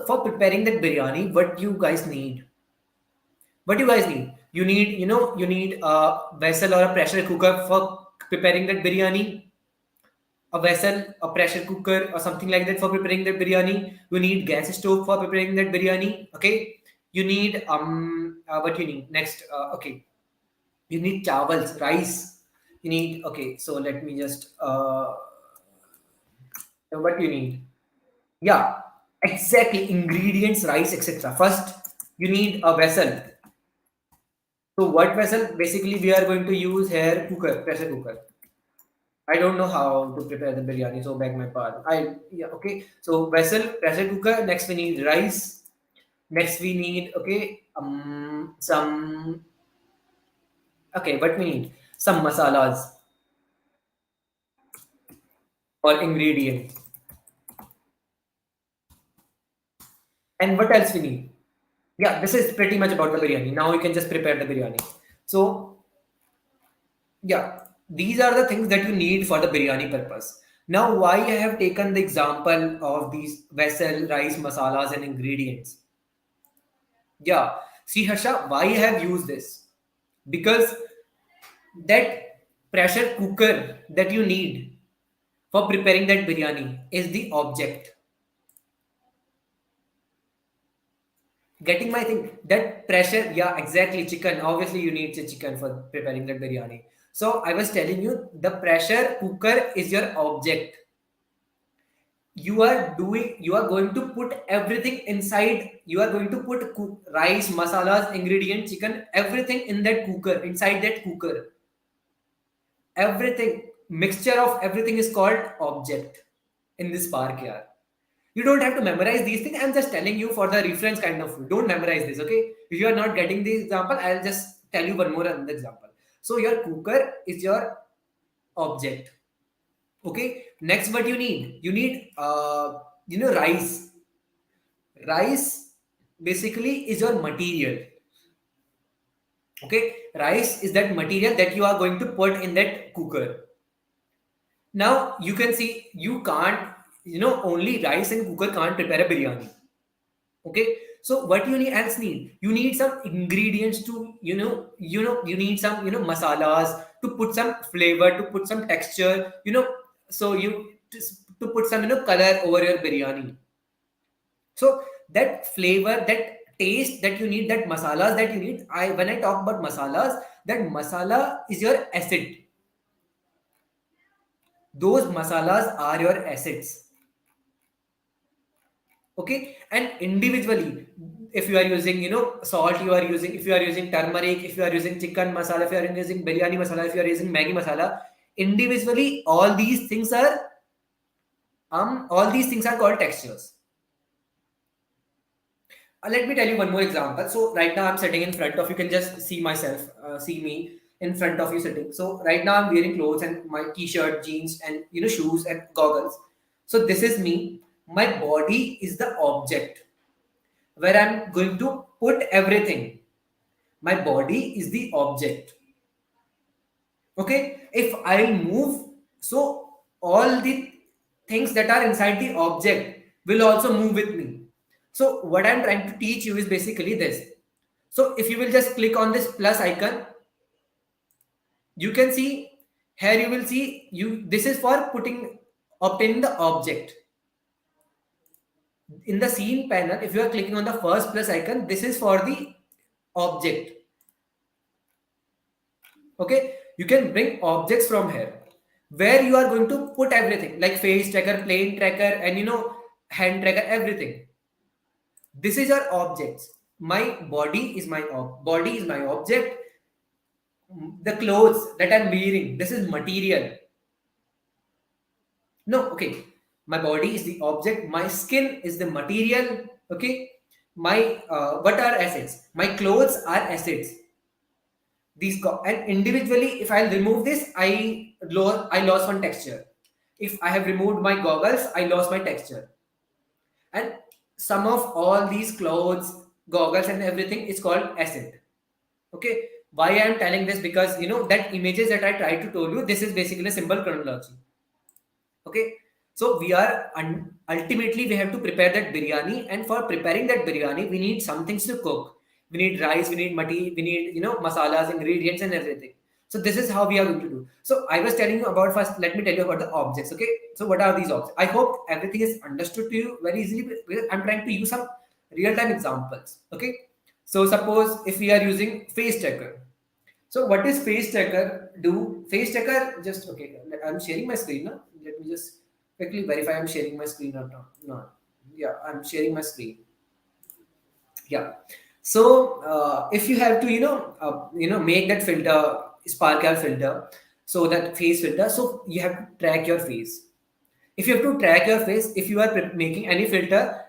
for preparing that biryani, what you guys need? What you guys need? You need a vessel or a pressure cooker for preparing that biryani. A vessel, a pressure cooker, or something like that for preparing that biryani. You need gas stove for preparing that biryani. Okay. You need what you need next? Okay. You need chawals, rice. You need, okay. So let me just what you need? Yeah, exactly. Ingredients, rice, etc. First, you need a vessel. So what vessel? Basically, we are going to use here cooker, pressure cooker. I don't know how to prepare the biryani, so beg my pardon. Yeah, okay. So vessel, pressure cooker. Next we need rice. Next we need, okay, some, okay, what we need? Some masalas or ingredients. And what else we need? Yeah, this is pretty much about the biryani. Now you can just prepare the biryani. So yeah, these are the things that you need for the biryani purpose. Now, why I have taken the example of these vessel, rice, masalas, and ingredients? Yeah, see, Harsha, why I have used this? Because that pressure cooker that you need for preparing that biryani is the object. Getting my thing, that pressure, yeah, exactly. Chicken, obviously, you need chicken for preparing that biryani. So, I was telling you, the pressure cooker is your object. You are going to put everything inside. You are going to put rice, masalas, ingredient, chicken, everything in that cooker, inside that cooker. Everything, mixture of everything is called object in this park here. You don't have to memorize these things. I'm just telling you for the reference kind of. Don't memorize this, okay? If you are not getting the example, I'll just tell you one more another example. So your cooker is your object. Okay, next what you need? You need rice. Rice basically is your material. Okay, rice is that material that you are going to put in that cooker. Now you can see, you can't, only rice and cooker can't prepare a biryani. Okay, so what you need else need? You need some ingredients to, you need some, masalas to put some flavor, to put some texture, so you to put some, color over your biryani. So that flavor, that taste that you need, that masalas that you need, when I talk about masalas, that masala is your acid. Those masalas are your acids. Okay, and individually, if you are using, salt, you are using, if you are using turmeric, if you are using chicken masala, if you are using biryani masala, if you are using Maggi masala, individually, all these things are called textures. Let me tell you one more example. So right now I'm sitting in front of you. Can just see myself, see me in front of you sitting. So right now I'm wearing clothes and my t-shirt, jeans, and shoes and goggles. So this is me. My body is the object where I'm going to put everything. My body is the object. Okay, if I'll move, so all the things that are inside the object will also move with me. So what I'm trying to teach you is basically this. So if you will just click on this plus icon, you can see here, you will see, this is for obtaining the object. In the scene panel, if you are clicking on the first plus icon, this is for the object. Okay, you can bring objects from here where you are going to put everything like face tracker, plane tracker, and hand tracker, everything. This is your objects. My body is my body is my object. The clothes that I'm wearing, this is material. No, okay. My body is the object. My skin is the material. Okay. My what are assets? My clothes are assets. And individually, if I'll remove this, I lost one texture. If I have removed my goggles, I lost my texture. And sum of all these clothes, goggles, and everything is called asset. Okay. Why I am telling this? Because that images that I try to tell you, this is basically a symbol chronology. Okay, so we are ultimately we have to prepare that biryani, and for preparing that biryani, we need some things to cook. We need rice, we need mati, we need masalas, ingredients, and everything. So this is how we are going to do. So I was telling you about first. Let me tell you about the objects. Okay, so what are these objects? I hope everything is understood to you very easily. Because I'm trying to use some real time examples. Okay, so suppose if we are using face tracker. So what is face tracker do? Face tracker just okay. I'm sharing my screen now. Let me just quickly verify I'm sharing my screen or not. No. Yeah, I'm sharing my screen. Yeah. So if you have to make that filter sparkle filter, so that face filter, so you have to track your face. If you have to track your face, if you are making any filter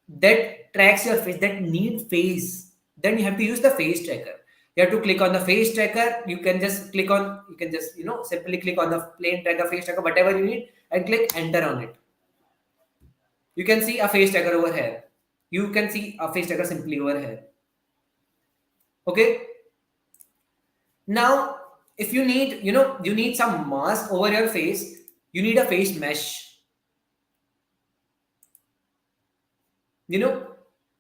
that tracks your face, that need face, then you have to use the face tracker. You have to click on the face tracker. You can just simply click on the plain tracker, face tracker, whatever you need, and click enter on it. You can see a face tracker over here. You can see a face tracker simply over here. Okay. Now, if you need, you need some mask over your face, you need a face mesh. You know,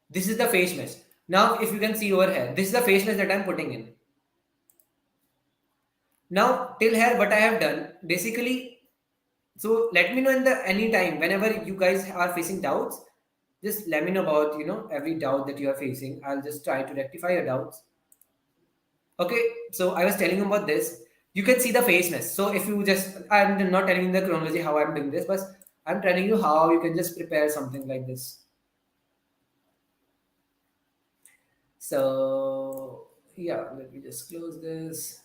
this is the face mesh. Now, if you can see over here, this is the face mesh that I'm putting in. Now, till here, what I have done, basically, so let me know in the any time, whenever you guys are facing doubts, just let me know about, every doubt that you are facing. I'll just try to rectify your doubts. Okay, so I was telling you about this. You can see the face mesh. So if you just, I'm not telling you the chronology how I'm doing this, but I'm telling you how you can just prepare something like this. So yeah, let me just close this.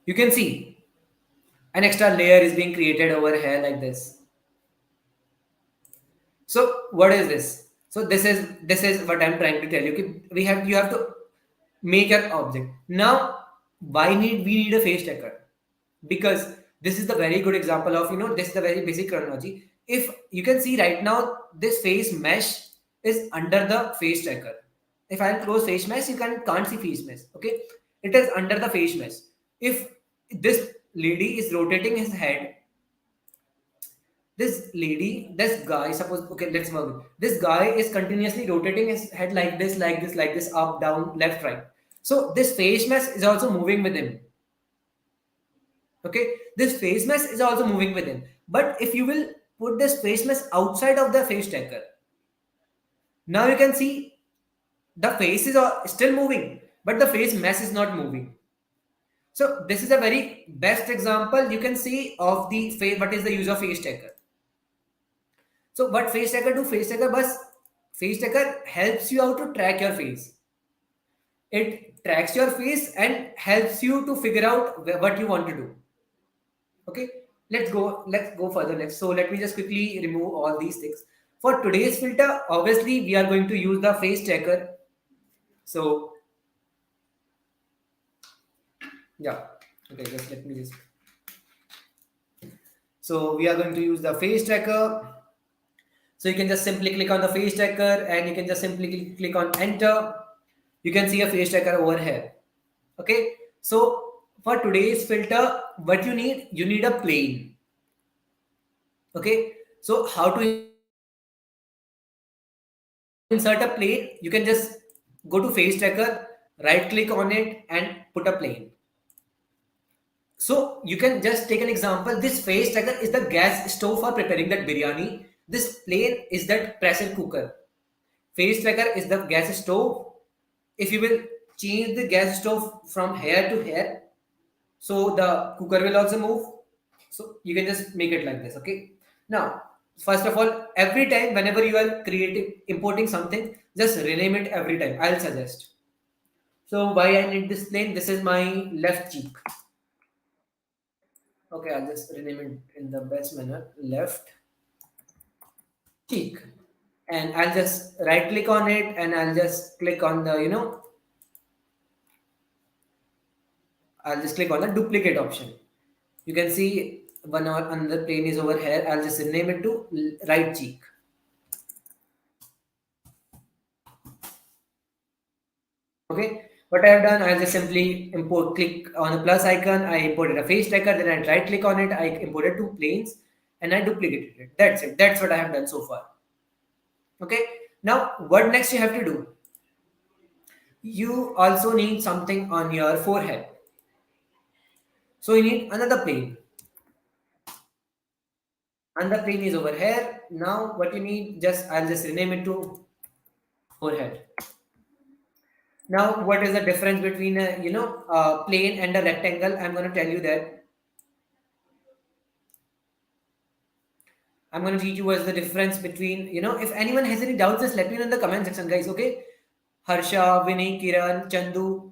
You can see an extra layer is being created over here like this. So what is this? So this is what I'm trying to tell you. You have to make an object. Now, why we need a face tracker? Because this is the very good example of this is the very basic chronology. If you can see right now, this face mesh is under the face tracker. If I close face mesh, you can't see face mesh. Okay, it is under the face mesh. If this lady is rotating his head, this guy, suppose, okay, let's work it. This guy is continuously rotating his head like this, like this, like this, up, down, left, right. So this face mesh is also moving with him. Okay, this face mesh is also moving with him. But if you will put this face mesh outside of the face tracker, now you can see the face is still moving, but the face mesh is not moving. So this is a very best example you can see of the face. What is the use of face tracker? So what face tracker do? Face tracker helps you out to track your face. It tracks your face and helps you to figure out what you want to do. Okay, let's go further next. So let me just quickly remove all these things. For today's filter, obviously we are going to use the face tracker. So yeah, okay, just let me just. So we are going to use the face tracker. So you can just simply click on the face tracker and you can just simply click on enter. You can see a face tracker over here. Okay, so for today's filter, what you need a plane. Okay, so how to insert a plane? You can just go to face tracker, right click on it, and put a plane. So you can just take an example. This face tracker is the gas stove for preparing that biryani. This plane is that pressure cooker. Face tracker is the gas stove. If you will change the gas stove from here to here, so the cooker will also move. So you can just make it like this. Okay. Now, first of all, every time whenever you are importing something, just rename it every time. I'll suggest. So why I need this plane? This is my left cheek. Okay, I'll just rename it in the best manner. Left cheek. And I'll just right click on it and I'll just click on the, I'll just click on the duplicate option. You can see one or another plane is over here. I'll just rename it to right cheek. Okay, what I have done, I'll just simply import, click on the plus icon, I imported a face tracker, then I right click on it, I imported two planes and I duplicated it. That's it. That's what I have done so far. Okay, now what next you have to do? You also need something on your forehead. So you need another plane. Another plane is over here. Now what you need, I'll just rename it to forehead. Now what is the difference between a plane and a rectangle? I'm going to tell you that. I'm going to teach you what's the difference between, if anyone has any doubts, just let me know in the comment section, guys, okay? Harsha, Vinay, Kiran, Chandu,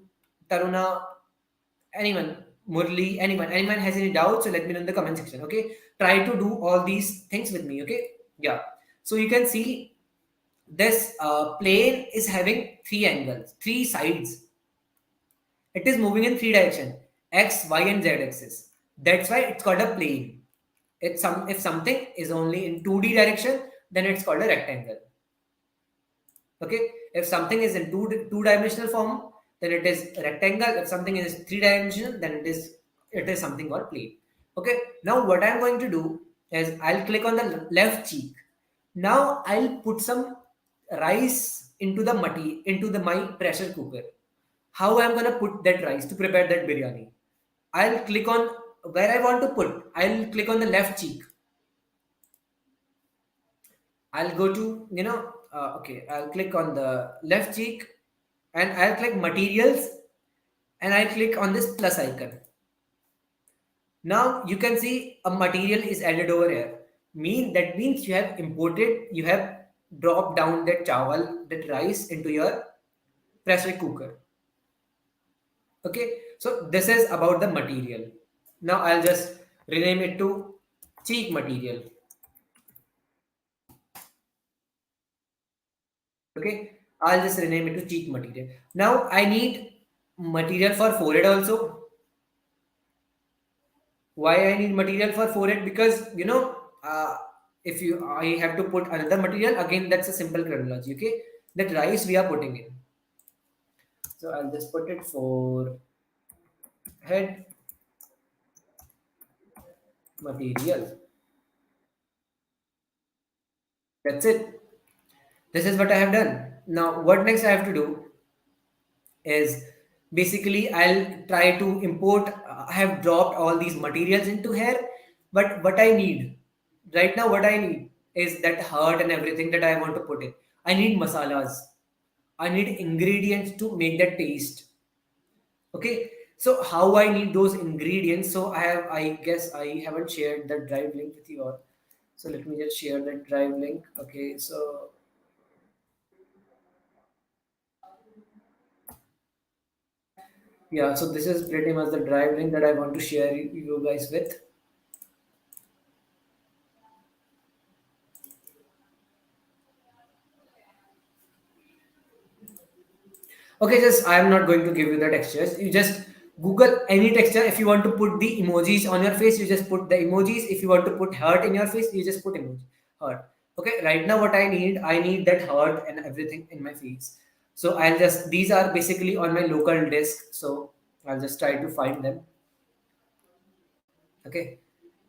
Taruna, anyone, Murli, anyone has any doubts, so let me know in the comment section, okay? Try to do all these things with me, okay? Yeah. So you can see this plane is having three angles, three sides. It is moving in three directions, X, Y, and Z axis. That's why it's called a plane. If something is only in 2D direction, then it's called a rectangle. Okay, if something is in two-dimensional form, then it is rectangle. If something is three-dimensional, then it is something called plane. Okay, now what I'm going to do is I'll click on the left cheek. Now I'll put some rice into my pressure cooker. How I'm gonna put that rice to prepare that biryani? I'll click on where I want to put. I'll click on the left cheek. I'll go to, okay, I'll click on the left cheek and I'll click materials and I'll click on this plus icon. Now you can see a material is added over here. That means you have dropped down that chawal, that rice into your pressure cooker. Okay, so this is about the material. Now I'll just rename it to cheek material. Okay, I'll just rename it to cheek material. Now I need material for forehead also. Why I need material for forehead? Because if I have to put another material again, that's a simple chronology. Okay, that rice we are putting in. So I'll just put it for head material. That's it. This is what I have done. Now, what next I have to do is basically I'll try to import. I have dropped all these materials into here, but what I need right now, what I need is that heart and everything that I want to put in. I need masalas. I need ingredients to make that taste. Okay, so how I need those ingredients? So I guess I haven't shared that drive link with you all. So let me just share that drive link. Okay, so yeah, so this is pretty much the drive link that I want to share you guys with. Okay, just I am not going to give you the textures. You just Google any texture. If you want to put the emojis on your face, you just put the emojis. If you want to put heart in your face, you just put emoji heart. Okay, right now what I need that heart and everything in my face. So these are basically on my local disk. So I'll just try to find them. Okay,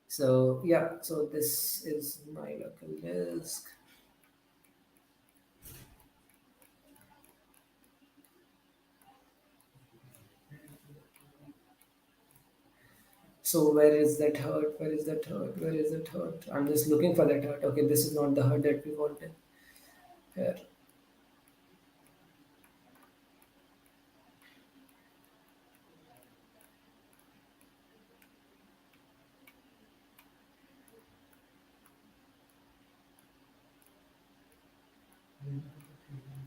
so yeah, so this is my local disk. So where is that hurt? Where is that hurt? Where is that hurt? I'm just looking for that hurt. Okay, this is not the hurt that we wanted here.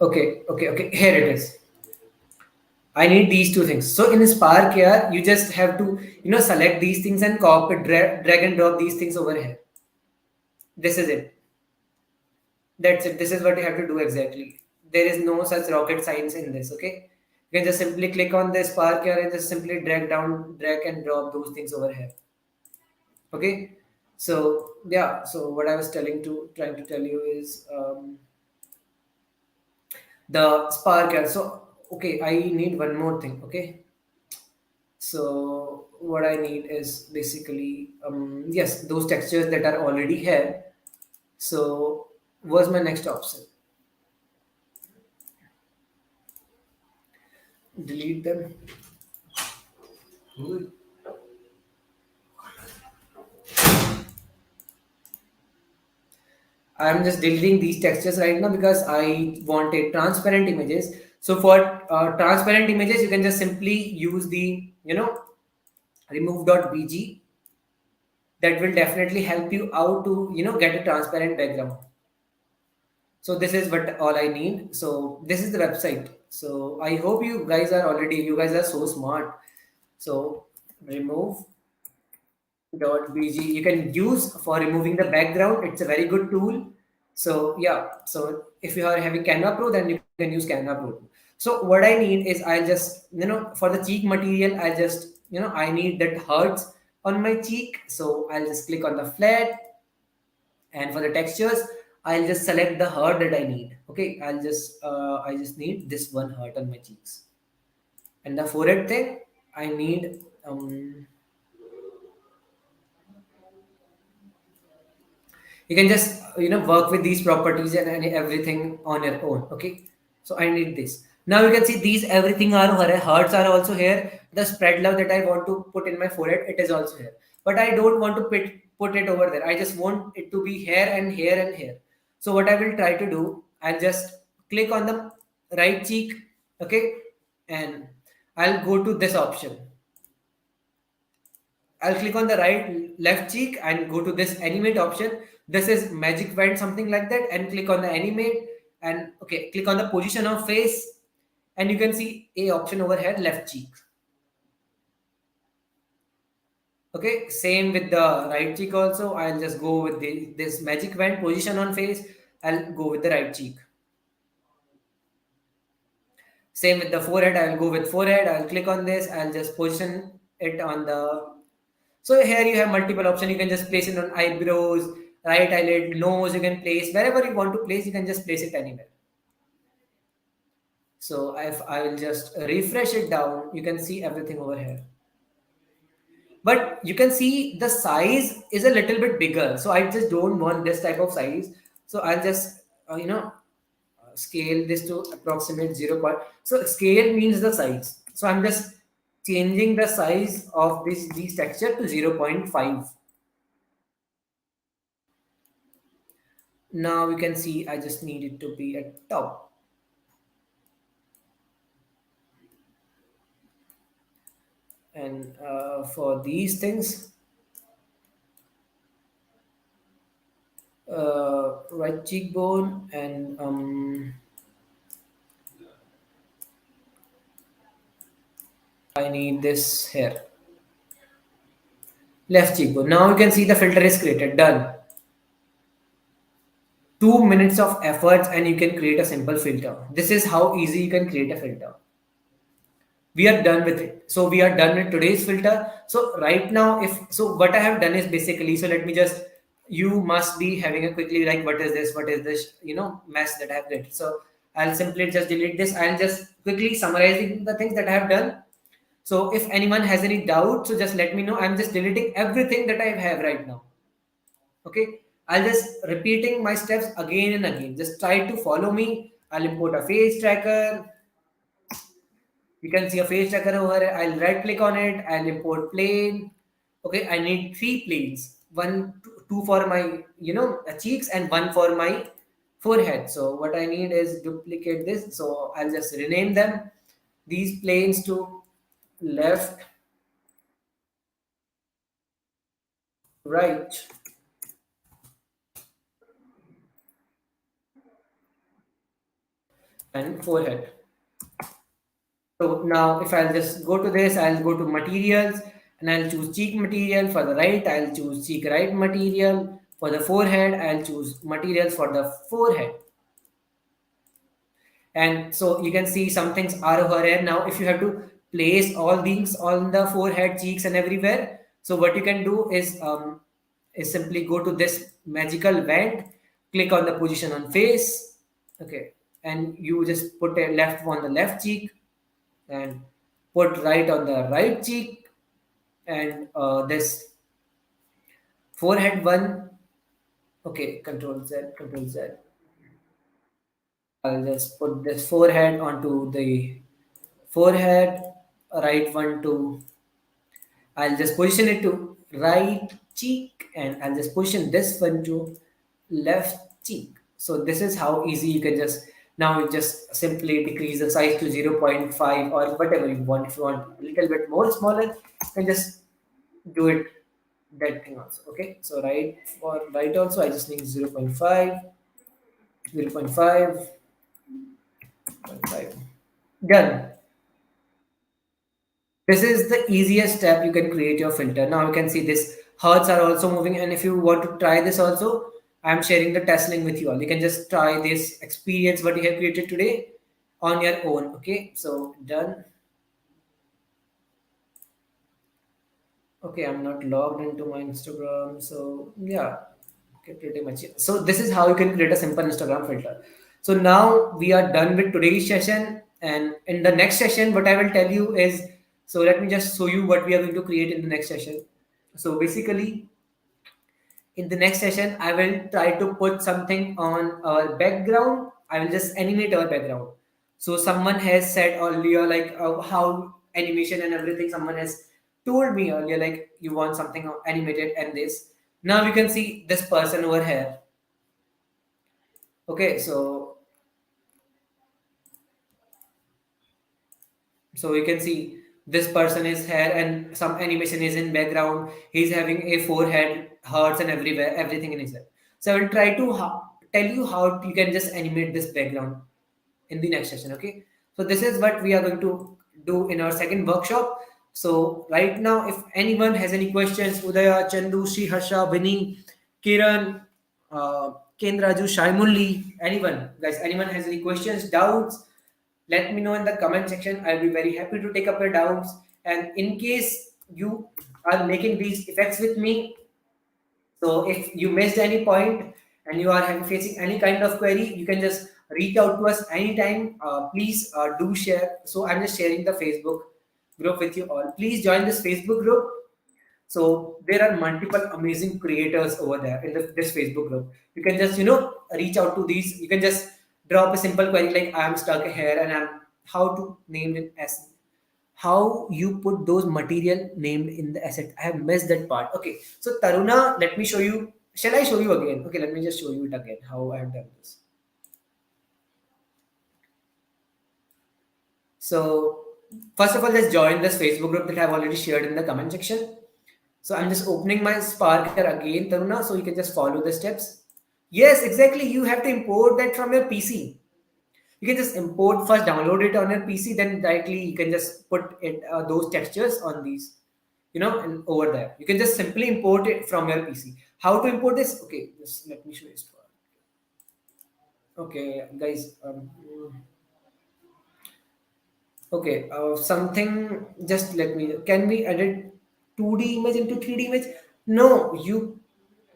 Okay. Here it is. I need these two things. So in Spark here, you just have to, select these things and copy, drag and drop these things over here. This is it. That's it. This is what you have to do exactly. There is no such rocket science in this. Okay. You can just simply click on the Spark here and just simply drag and drop those things over here. Okay, so yeah, so what I was trying to tell you is the sparkle. So okay, I need one more thing. Okay, so what I need is basically yes, those textures that are already here. So what's my next option? Delete them. I'm just deleting these textures right now because I wanted transparent images. So for transparent images, you can just simply use the remove.bg. That will definitely help you out to get a transparent background. So this is what all I need. So this is the website. So I hope you guys are so smart. So remove .bg you can use for removing the background. It's a very good tool. So yeah, so if you are having Canva Pro, then you can use Canva Pro. So what I need is I'll just for the cheek material, I just I need that hurts on my cheek. So I'll just click on the flat, and for the textures, I'll just select the heart that I need. Okay, I just need this one heart on my cheeks. And the forehead thing, I need you can just work with these properties and everything on your own. Okay, so I need this. Now you can see these everything are hearts are also here. The spread love that I want to put in my forehead, it is also here, but I don't want to put it over there. I just want it to be here and here and here. So what I will try to do, I'll just click on the right cheek. Okay, and I'll go to this option. I'll click on the left cheek and go to this animate option. This is magic wand, something like that, and click on the animate and okay, click on the position of face, and you can see a option over here, left cheek. Okay, same with the right cheek also. I'll just go with this magic wand position on face. I'll go with the right cheek. Same with the forehead. I'll go with forehead. I'll click on this. I'll just position it on the. So here you have multiple options. You can just place it on eyebrows, right eyelid, nose. You can place wherever you want to place. You can just place it anywhere. So if I will just refresh it down, you can see everything over here. But you can see the size is a little bit bigger. So I just don't want this type of size. So I'll just scale this to approximate 0. So scale means the size. So I'm just changing the size of these texture to 0.5. Now you can see I just need it to be at top. And for these things, right cheekbone and I need this here. Left cheekbone. Now you can see the filter is created. Done. 2 minutes of efforts and you can create a simple filter. This is how easy you can create a filter. We are done with it. So we are done with today's filter. So right now, what I have done is basically, so let me just, you must be having a quickly like, what is this, mess that I have created. So I'll simply just delete this. I'll just quickly summarizing the things that I have done. So if anyone has any doubt, so just let me know. I'm just deleting everything that I have right now. Okay, I'll just repeating my steps again and again. Just try to follow me. I'll import a face tracker. You can see a face tracker over here. I'll right click on it. I'll import plane. Okay, I need 3 planes. Two for my cheeks and one for my forehead. So what I need is duplicate this. So I'll just rename them. These planes to left, right, and forehead. So now if I'll just go to this, I'll go to materials and I'll choose cheek material. For the right, I'll choose cheek right material. For the forehead, I'll choose materials for the forehead. And so you can see some things are over here. Now, if you have to place all these on the forehead, cheeks and everywhere, So what you can do is simply go to this magical wand, click on the position on face, okay, and you just put a left on the left cheek and put right on the right cheek, and this forehead one, okay, control Z. I'll just put this forehead onto the forehead, right one to, I'll just position it to right cheek, and I'll just position this one to left cheek. So this is how easy you can just, now you just simply decrease the size to 0.5 or whatever you want. If you want a little bit more smaller, you can just do it that thing also. Okay, so right, for right also I just need 0.5, 0.5, 0.5. Done. This is the easiest step you can create your filter. Now you can see this hearts are also moving, and if you want to try this also, I'm sharing the test link with you all. You can just try this experience what you have created today on your own. Okay, so done. Okay, I'm not logged into my Instagram, so yeah, okay, pretty much. Yeah. So this is how you can create a simple Instagram filter. So now we are done with today's session, and in the next session, what I will tell you is, so let me just show you what we are going to create in the next session. So basically, in the next session, I will try to put something on our background. I will just animate our background. So someone has said earlier, like how animation and everything, someone has told me earlier, like you want something animated and this. Now you can see this person over here. Okay, so you can see this person is here and some animation is in background. He's having a forehead, hearts and everywhere, everything in his head. So I will try to tell you how you can just animate this background in the next session. Okay, so this is what we are going to do in our second workshop. So right now, if anyone has any questions, Udaya, Chandu, Sri Harsha, Vinny, Kiran, uh, Kendraju, Shaimulli, anyone, guys, anyone has any questions, doubts, let me know in the comment section. I'll be very happy to take up your doubts. And in case you are making these effects with me, so if you missed any point and you are facing any kind of query, you can just reach out to us anytime. Please do share. So I'm just sharing the Facebook group with you all. Please join this Facebook group. So there are multiple amazing creators over there in this Facebook group. You can just reach out to these. You can just drop a simple query like I'm stuck here and I'm how to name it as how you put those material named in the asset. I have missed that part. Okay, so Taruna, let me show you. Shall I show you again? Okay, let me just show you it again how I have done this. So first of all, let's join this Facebook group that I've already shared in the comment section. So I'm just opening my Spark here again, Taruna, so you can just follow the steps. Yes, exactly. You have to import that from your PC. You can just import first, download it on your PC, then directly you can just put it those textures on these, and over there. You can just simply import it from your PC. How to import this? Okay, just let me show you. Okay, guys. Okay, something. Just let me. Can we edit 2D image into 3D image? No, you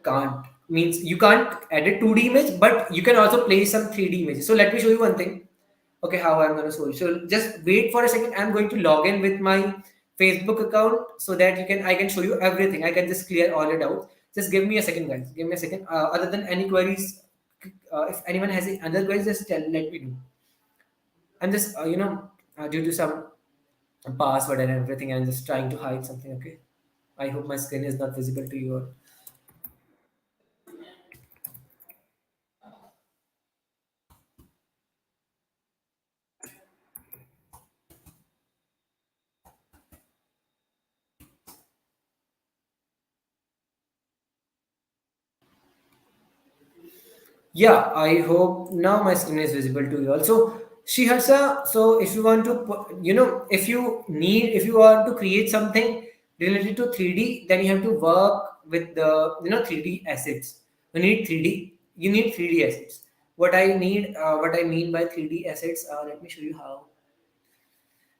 can't. Means you can't edit 2D image, but you can also place some 3D images. So let me show you one thing. Okay, how I'm gonna show you. So just wait for a second. I'm going to log in with my Facebook account so that I can show you everything. I can just clear all it out. Just give me a second, guys. Give me a second. Other than any queries, if anyone has any other queries, just let me know. I'm just due to some password and everything, I'm just trying to hide something. Okay, I hope my screen is not visible to you all. Yeah, I hope now my screen is visible to you also. Shiharsa, so if you want to, if you want to create something related to 3D, then you have to work with the, 3D assets. You need 3D, you need 3D assets. What I mean by 3D assets, let me show you how.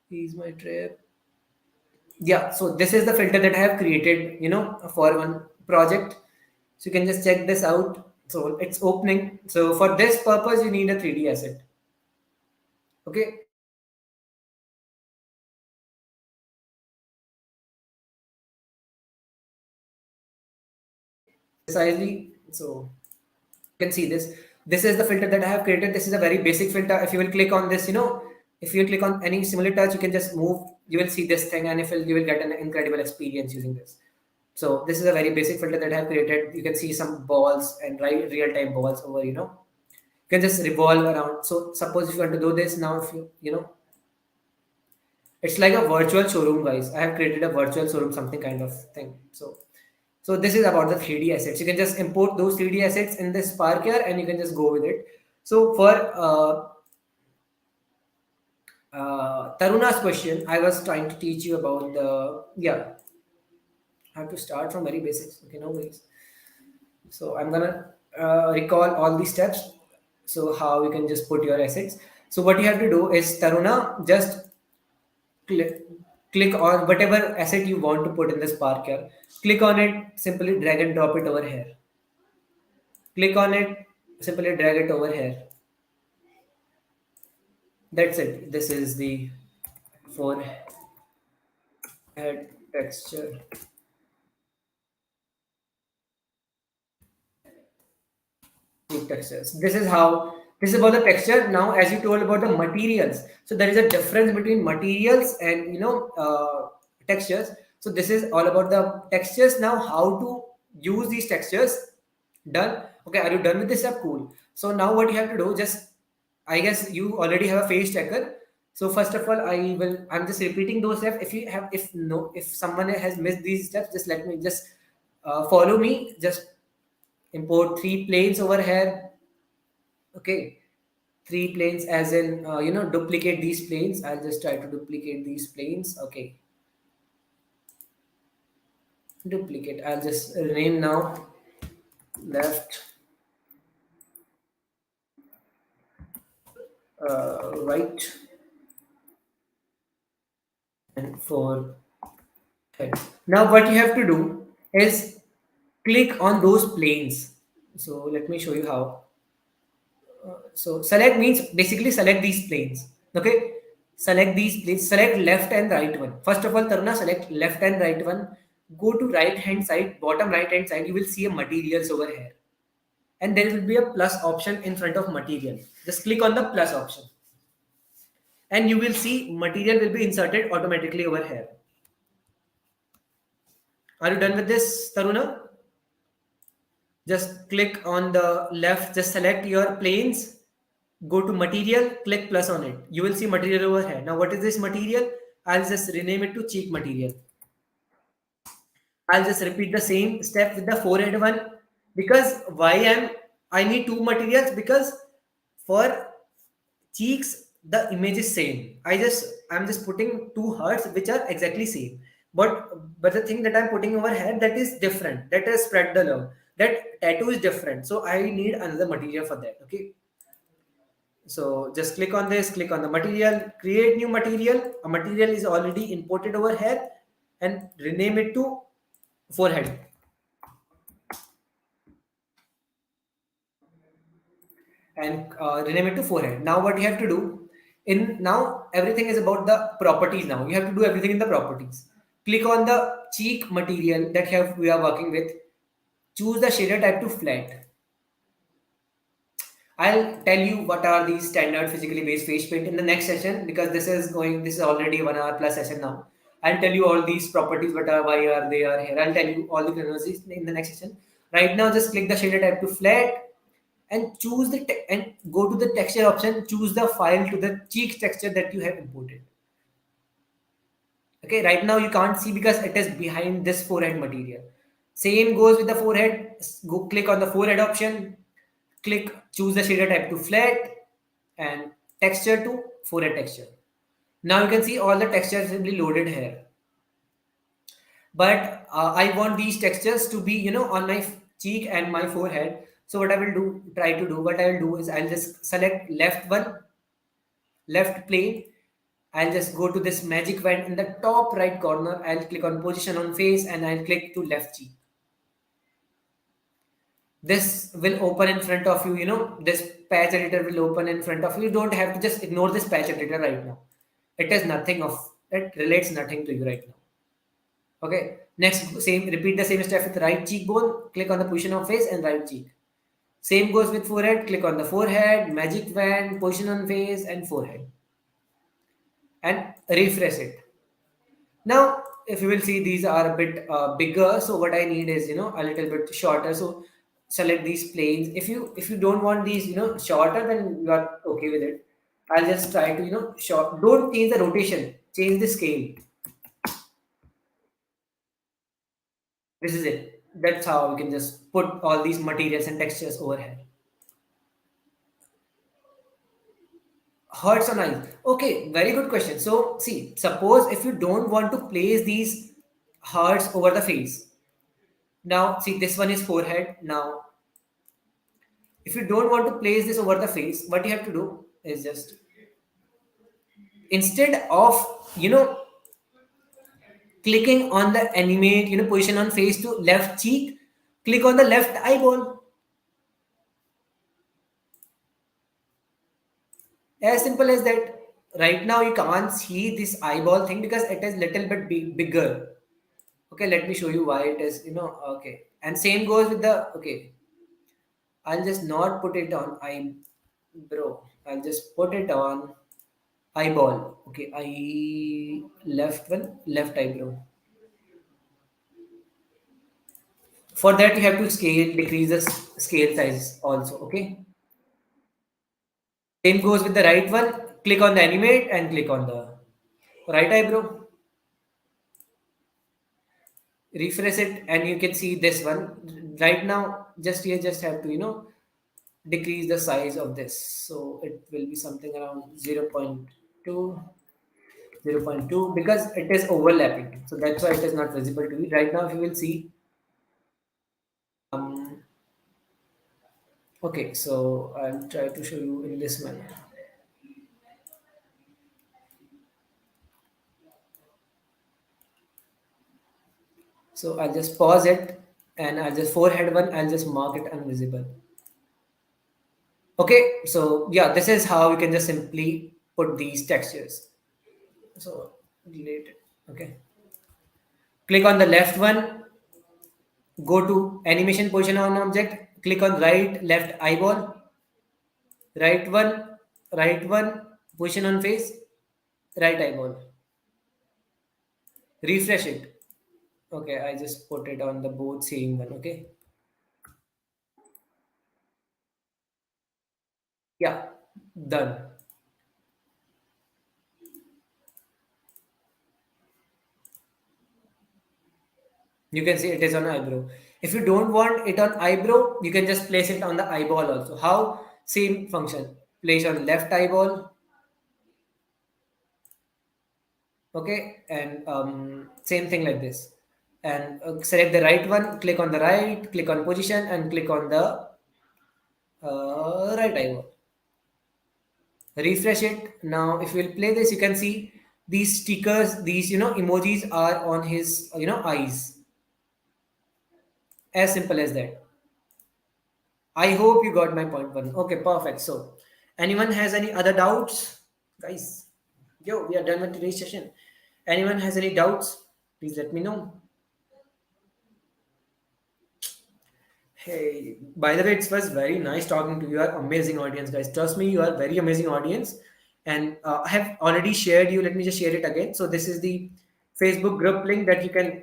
Here's my trip. Yeah, so this is the filter that I have created, for one project. So you can just check this out. So it's opening. So for this purpose, you need a 3D asset. Okay. Precisely. So you can see this. This is the filter that I have created. This is a very basic filter. If you will click on this, if you click on any similar touch, you can just move. You will see this thing, and you will get an incredible experience using this. So this is a very basic filter that I have created. You can see some balls and real time balls over. You can just revolve around. So suppose if you want to do this now, if it's like a virtual showroom, guys. I have created a virtual showroom, something kind of thing. So this is about the 3D assets. You can just import those 3D assets in this Spark here, and you can just go with it. So for Taruna's question, I was trying to teach you about the, yeah, I have to start from very basics. Okay, no worries. So I'm gonna recall all these steps. So how you can just put your assets. So what you have to do is, Taruna, just click, click on whatever asset you want to put in the Spark here. Click on it, simply drag and drop it over here. Click on it, simply drag it over here. That's it. This is the forehead texture. Two textures. This is about the texture. Now, as you told about the materials, so there is a difference between materials and textures. So this is all about the textures. Now, how to use these textures? Done. Okay, are you done with this step? Cool. So now what you have to do, just, I guess you already have a face checker. So first of all, I'm just repeating those steps. If someone has missed these steps, just let me just follow me. Just import three planes over here. Okay, three planes, as in duplicate these planes. I'll just try to duplicate these planes. Okay, duplicate. I'll just rename now left, right, and forehead. Now what you have to do is click on those planes. So let me show you how. So select means basically select these planes. Okay, select these planes. Select left and right one. First of all, Taruna, select left and right one. Go to right hand side, bottom right hand side. You will see a materials over here, and there will be a plus option in front of material. Just click on the plus option, and you will see material will be inserted automatically over here. Are you done with this, Taruna? Just click on the left, just select your planes, go to material, click plus on it. You will see material over here. Now, what is this material? I'll just rename it to cheek material. I'll just repeat the same step with the forehead one, because I need two materials, because for cheeks the image is same. I'm just putting two hearts which are exactly same, but the thing that I'm putting over here, that is different, that is spread the love, that tattoo is different, so I need another material for that. Okay, so just click on this, click on the material, create new material. A material is already imported over here, and rename it to forehead, and rename it to forehead. Now what you have to do, in now everything is about the properties. Now you have to do everything in the properties. Click on the cheek material that we are working with. Choose the shader type to flat. I'll tell you what are these standard physically based face paint in the next session, because this is already 1 hour plus session now. I'll tell you all these properties, why are they are here. I'll tell you all the chronologies in the next session. Right now, just click the shader type to flat, and choose and go to the texture option. Choose the file to the cheek texture that you have imported. Okay, right now you can't see because it is behind this forehead material. Same goes with the forehead. Go click on the forehead option. Choose the shader type to flat, and texture to forehead texture. Now you can see all the textures will be loaded here. But I want these textures to be, on my cheek and my forehead. So what I will do is I'll just select left plane. I'll just go to this magic wand in the top right corner. I'll click on position on face and I'll click to left cheek. This will open in front of you, this patch editor will open in front of you. You don't have to just ignore this patch editor right now. It relates nothing to you right now. Okay, next, repeat the same step with right cheekbone, click on the position of face and right cheek. Same goes with forehead, click on the forehead, magic wand, position on face and forehead. And refresh it. Now, if you will see, these are a bit bigger. So what I need is, a little bit shorter. So select these planes. If you don't want these, shorter, then you are okay with it. I'll just try to, short. Don't change the rotation. Change the scale. This is it. That's how we can just put all these materials and textures over here. Hearts on eyes. Okay, very good question. So, see, suppose if you don't want to place these hearts over the face. Now, see, this one is forehead. Now, if you don't want to place this over the face, what you have to do is just, instead of, clicking on the animate, position on face to left cheek, click on the left eyeball. As simple as that. Right now, you can't see this eyeball thing because it is little bit bigger. Okay, let me show you why it is, okay. And same goes with the, okay. I'll just not put it on eyebrow. I'll just put it on eyeball. Okay, left eyebrow. For that, you have to decrease the scale size also. Okay. Same goes with the right one. Click on the animate and click on the right eyebrow. Refresh it and you can see this one. Right now, just have to, decrease the size of this. So it will be something around 0.2, 0.2 because it is overlapping. So that's why it is not visible to you. Right now, if you will see, okay, so I'll try to show you in this manner. So I'll just pause it and I'll just forehead one, I'll just mark it invisible. Okay, so yeah, this is how you can just simply put these textures. So delete it. Okay. Click on the left one, go to animation position on object, click on left eyeball, right one, position on face, right eyeball. Refresh it. Okay, I just put it on the both same one. Okay. Yeah, done. You can see it is on eyebrow. If you don't want it on eyebrow, you can just place it on the eyeball also. How? Same function. Place on left eyeball. Okay, and same thing like this. And select the right one, click on the right, click on position, and click on the right eyeball. Refresh it. Now, if you will play this, you can see these stickers, these emojis are on his eyes. As simple as that. I hope you got my point one. Okay, perfect. So, anyone has any other doubts, guys? Yo, we are done with today's session. Anyone has any doubts? Please let me know. Hey, by the way, it was very nice talking to you. You are amazing audience, guys. Trust me, you are very amazing audience. And I have already shared you. Let me just share it again. So this is the Facebook group link that you can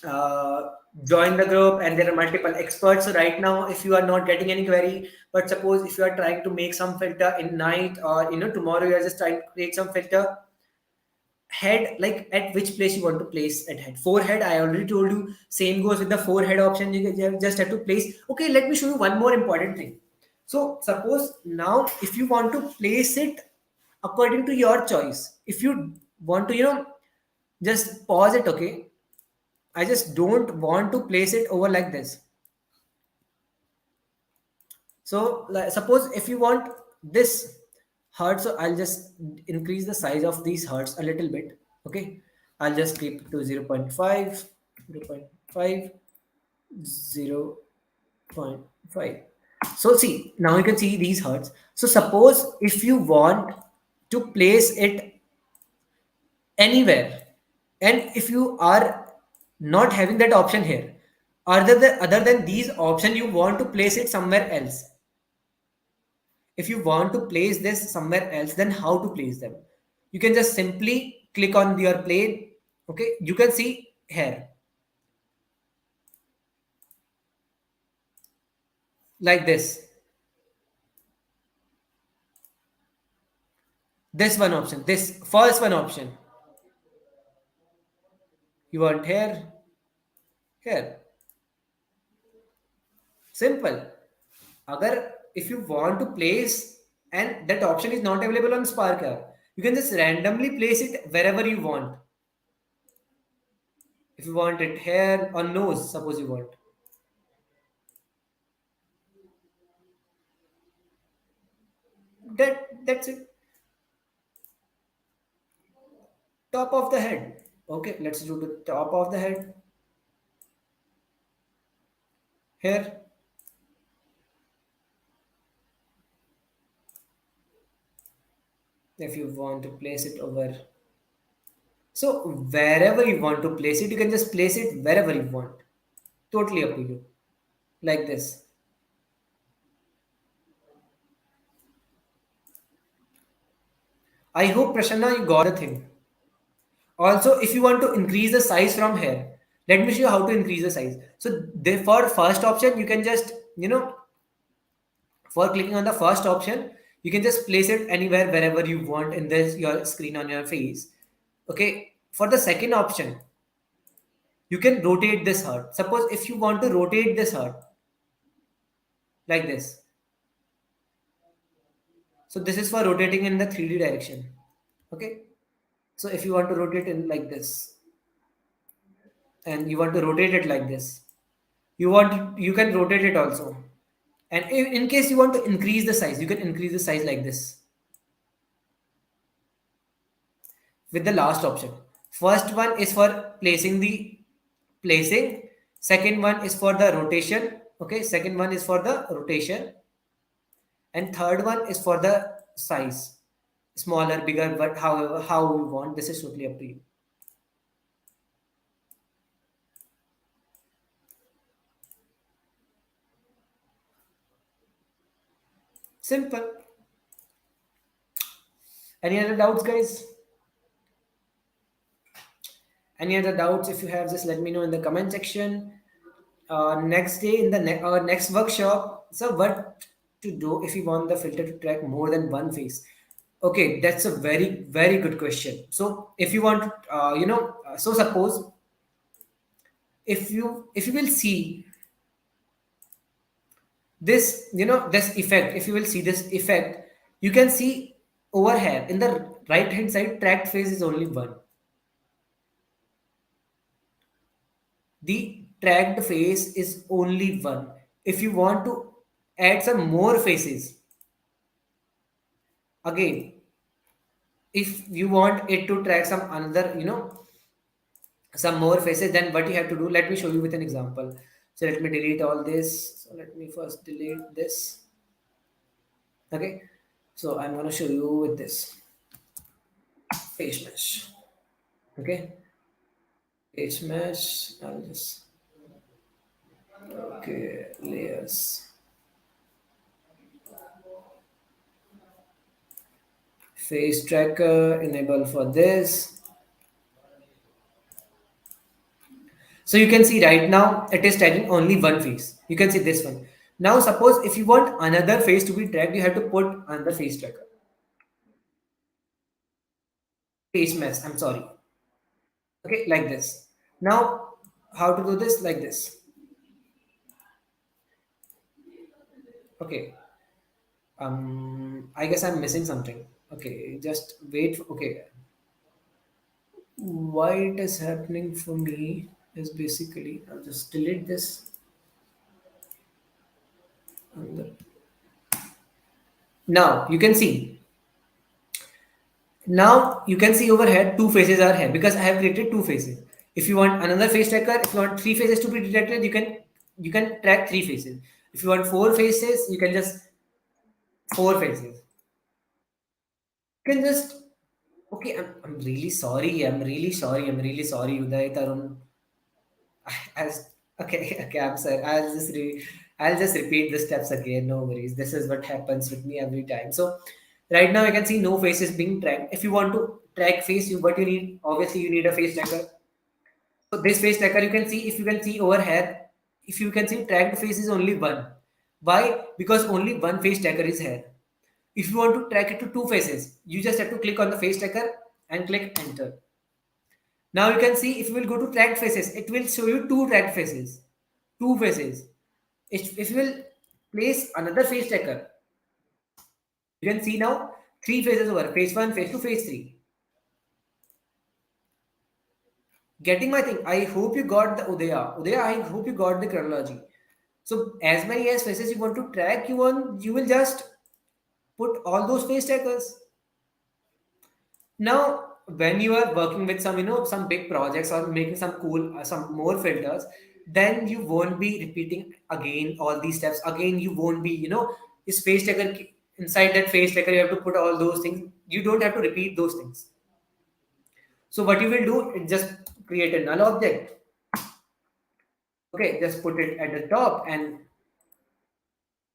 uh, join the group, and there are multiple experts. So right now, if you are not getting any query, but suppose if you are trying to make some filter in night, or tomorrow you are just trying to create some filter, head, like at which place you want to place at head. Forehead, I already told you. Same goes with the forehead option. You just have to place. Okay, let me show you one more important thing. So suppose now if you want to place it according to your choice, if you want to just pause it. Okay, I just don't want to place it over like this. So suppose if you want this hertz. So I'll just increase the size of these hertz a little bit. Okay, I'll just keep it to 0 0.5, 0 0.5, 0.5. So see, now you can see these hertz. So suppose if you want to place it anywhere, and if you are not having that option here, other than these option, you want to place it somewhere else. If you want to place this somewhere else, then how to place them? You can just simply click on your plane. Okay, you can see here like this one option, this first one option. You want here, simple. Agar if you want to place and that option is not available on Spark app, you can just randomly place it wherever you want. If you want it here on nose, suppose you want, that's it. Top of the head. Okay, let's do the top of the head here. If you want to place it over, so wherever you want to place it, you can just place it wherever you want. Totally up to you. Like this. I hope Prasanna you got the thing. Also, if you want to increase the size from here, let me show you how to increase the size. So for first option, you can just, for clicking on the first option, you can just place it anywhere wherever you want in this your screen on your face. Okay. For the second option, you can rotate this heart. Suppose if you want to rotate this heart like this. So this is for rotating in the 3D direction. Okay. So if you want to rotate in like this and you want to rotate it like this, you can rotate it also. And in case you want to increase the size, you can increase the size like this with the last option. First one is for placing. Second one is for the rotation. Okay. Second one is for the rotation. And third one is for the size. Smaller, bigger, but however, how you want. This is totally up to you. Simple. Any other doubts, guys? Any other doubts? If you have, just let me know in the comment section. Next day in the our next workshop. So what to do if you want the filter to track more than one face? Okay, that's a very good question. So if you want, so suppose if you will see this, this effect. If you will see this effect, you can see over here in the right hand side, tracked face is only one. The tracked face is only one. If you want to add some more faces, again, if you want it to track some another, some more faces, then what you have to do, let me show you with an example. So let me delete all this. So let me first delete this. Okay. So I'm going to show you with this face mesh. Okay. Face mesh. I'll just, okay, layers. Face tracker, enable for this. So you can see right now it is tracking only one face. You can see this one. Now suppose if you want another face to be tracked, you have to put another face tracker. Face mesh, I'm sorry. Okay, like this. Now how to do this? Like this. Okay. I guess I'm missing something. Okay, just wait. Okay. Why it is happening for me is basically I'll just delete this. And now you can see Now you can see over here two faces are here because I have created two faces. If you want another face tracker, if you want three faces to be detected, you can track three faces. If you want four faces, you can just four faces. You can just okay. I'm really sorry. I'm really sorry. I'm really sorry, Uday Tarun. As okay, I'm sorry. I'll just repeat the steps again. No worries. This is what happens with me every time. So right now I can see no faces being tracked. If you want to track face, what you need, obviously you need a face tracker. So this face tracker you can see, if you can see over here, if you can see tracked face is only one. Why? Because only one face tracker is here. If you want to track it to two faces, you just have to click on the face tracker and click enter. Now you can see if you will go to tracked faces, it will show you two tracked faces. Two faces. If you will place another face tracker, you can see now three phases over. Phase 1, phase 2, phase 3. Getting my thing. I hope you got the Udaya. Udaya, I hope you got the chronology. So as many as faces you want to track, you will just put all those face trackers. Now, when you are working with some, some big projects or making some cool, some more filters, then you won't be repeating again all these steps. Again, you won't be, this face tracker inside that face tracker, you have to put all those things. You don't have to repeat those things. So what you will do is just create a null object. Okay, just put it at the top and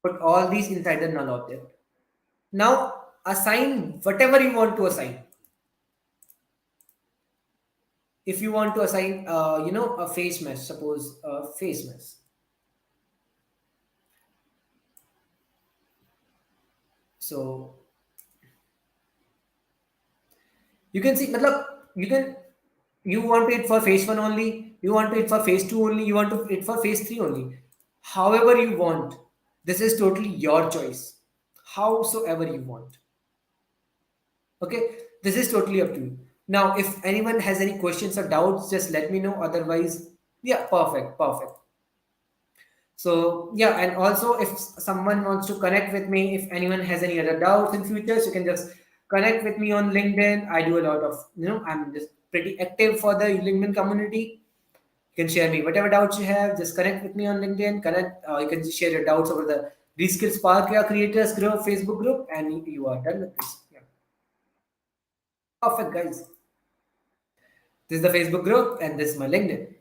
put all these inside the null object. Now assign whatever you want to assign. If you want to assign a face mesh, suppose a face mesh, so you can see matlab, you can you want it for phase 1 only, you want it for phase 2 only, you want it for phase 3 only, however you want. This is totally your choice, howsoever you want. Okay, this is totally up to you. Now if anyone has any questions or doubts, just let me know. Otherwise, yeah, perfect. So yeah, and also if someone wants to connect with me, if anyone has any other doubts in futures, you can just connect with me on LinkedIn. I do a lot of, I'm just pretty active for the LinkedIn community. You can share me whatever doubts you have. Just connect with me on LinkedIn. You can just share your doubts over the Reskill Spark Your Creators group, Facebook group, and you are done with this. Yeah, perfect, guys. This is the Facebook group, and this is my LinkedIn.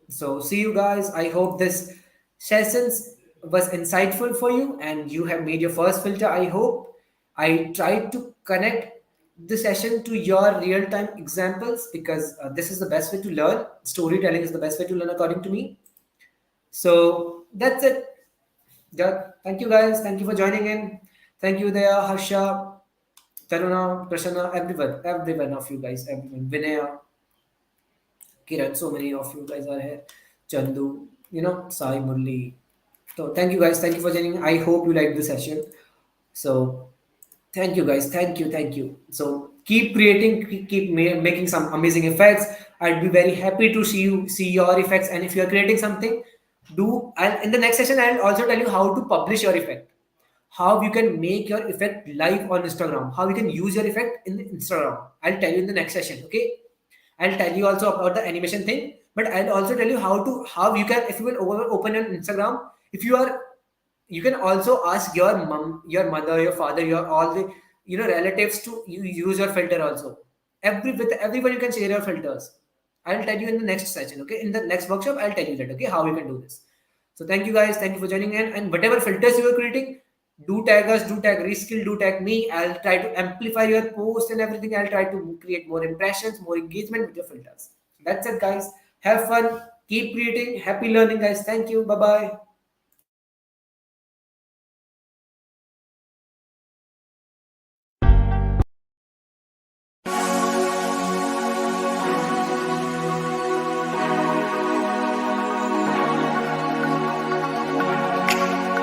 So see you guys. I hope this sessions was insightful for you and you have made your first filter. I hope I tried to connect the session to your real-time examples because this is the best way to learn. Storytelling is the best way to learn according to me. So that's it. Yeah. Thank you guys. Thank you for joining in. Thank you there, Harsha, Taruna, Prashana, everyone of you guys, everyone. Vinaya, Kiran, so many of you guys are here. Chandu, Sai Murli. So thank you guys. Thank you for joining. I hope you liked the session. So thank you guys. Thank you. So keep creating, making some amazing effects. I'd be very happy to see your effects. And if you are creating something, and in the next session I'll also tell you how to publish your effect, how you can make your effect live on Instagram, how you can use your effect in Instagram. I'll tell you in the next session. Okay. I'll tell you also about the animation thing, but I'll also tell you how you can, if you will open an Instagram, if you are, you can also ask your mom, your mother, your father, your all the relatives to use your filter also. With everyone you can share your filters. I'll tell you in the next session. Okay, in the next workshop I'll tell you that. Okay, how you can do this. So thank you guys. Thank you for joining in. And whatever filters you are creating, do tag us, do tag Reskill, do tag me. I'll try to amplify your post and everything. I'll try to create more impressions, more engagement with your filters. So that's it, guys. Have fun. Keep creating. Happy learning, guys. Thank you. Bye bye.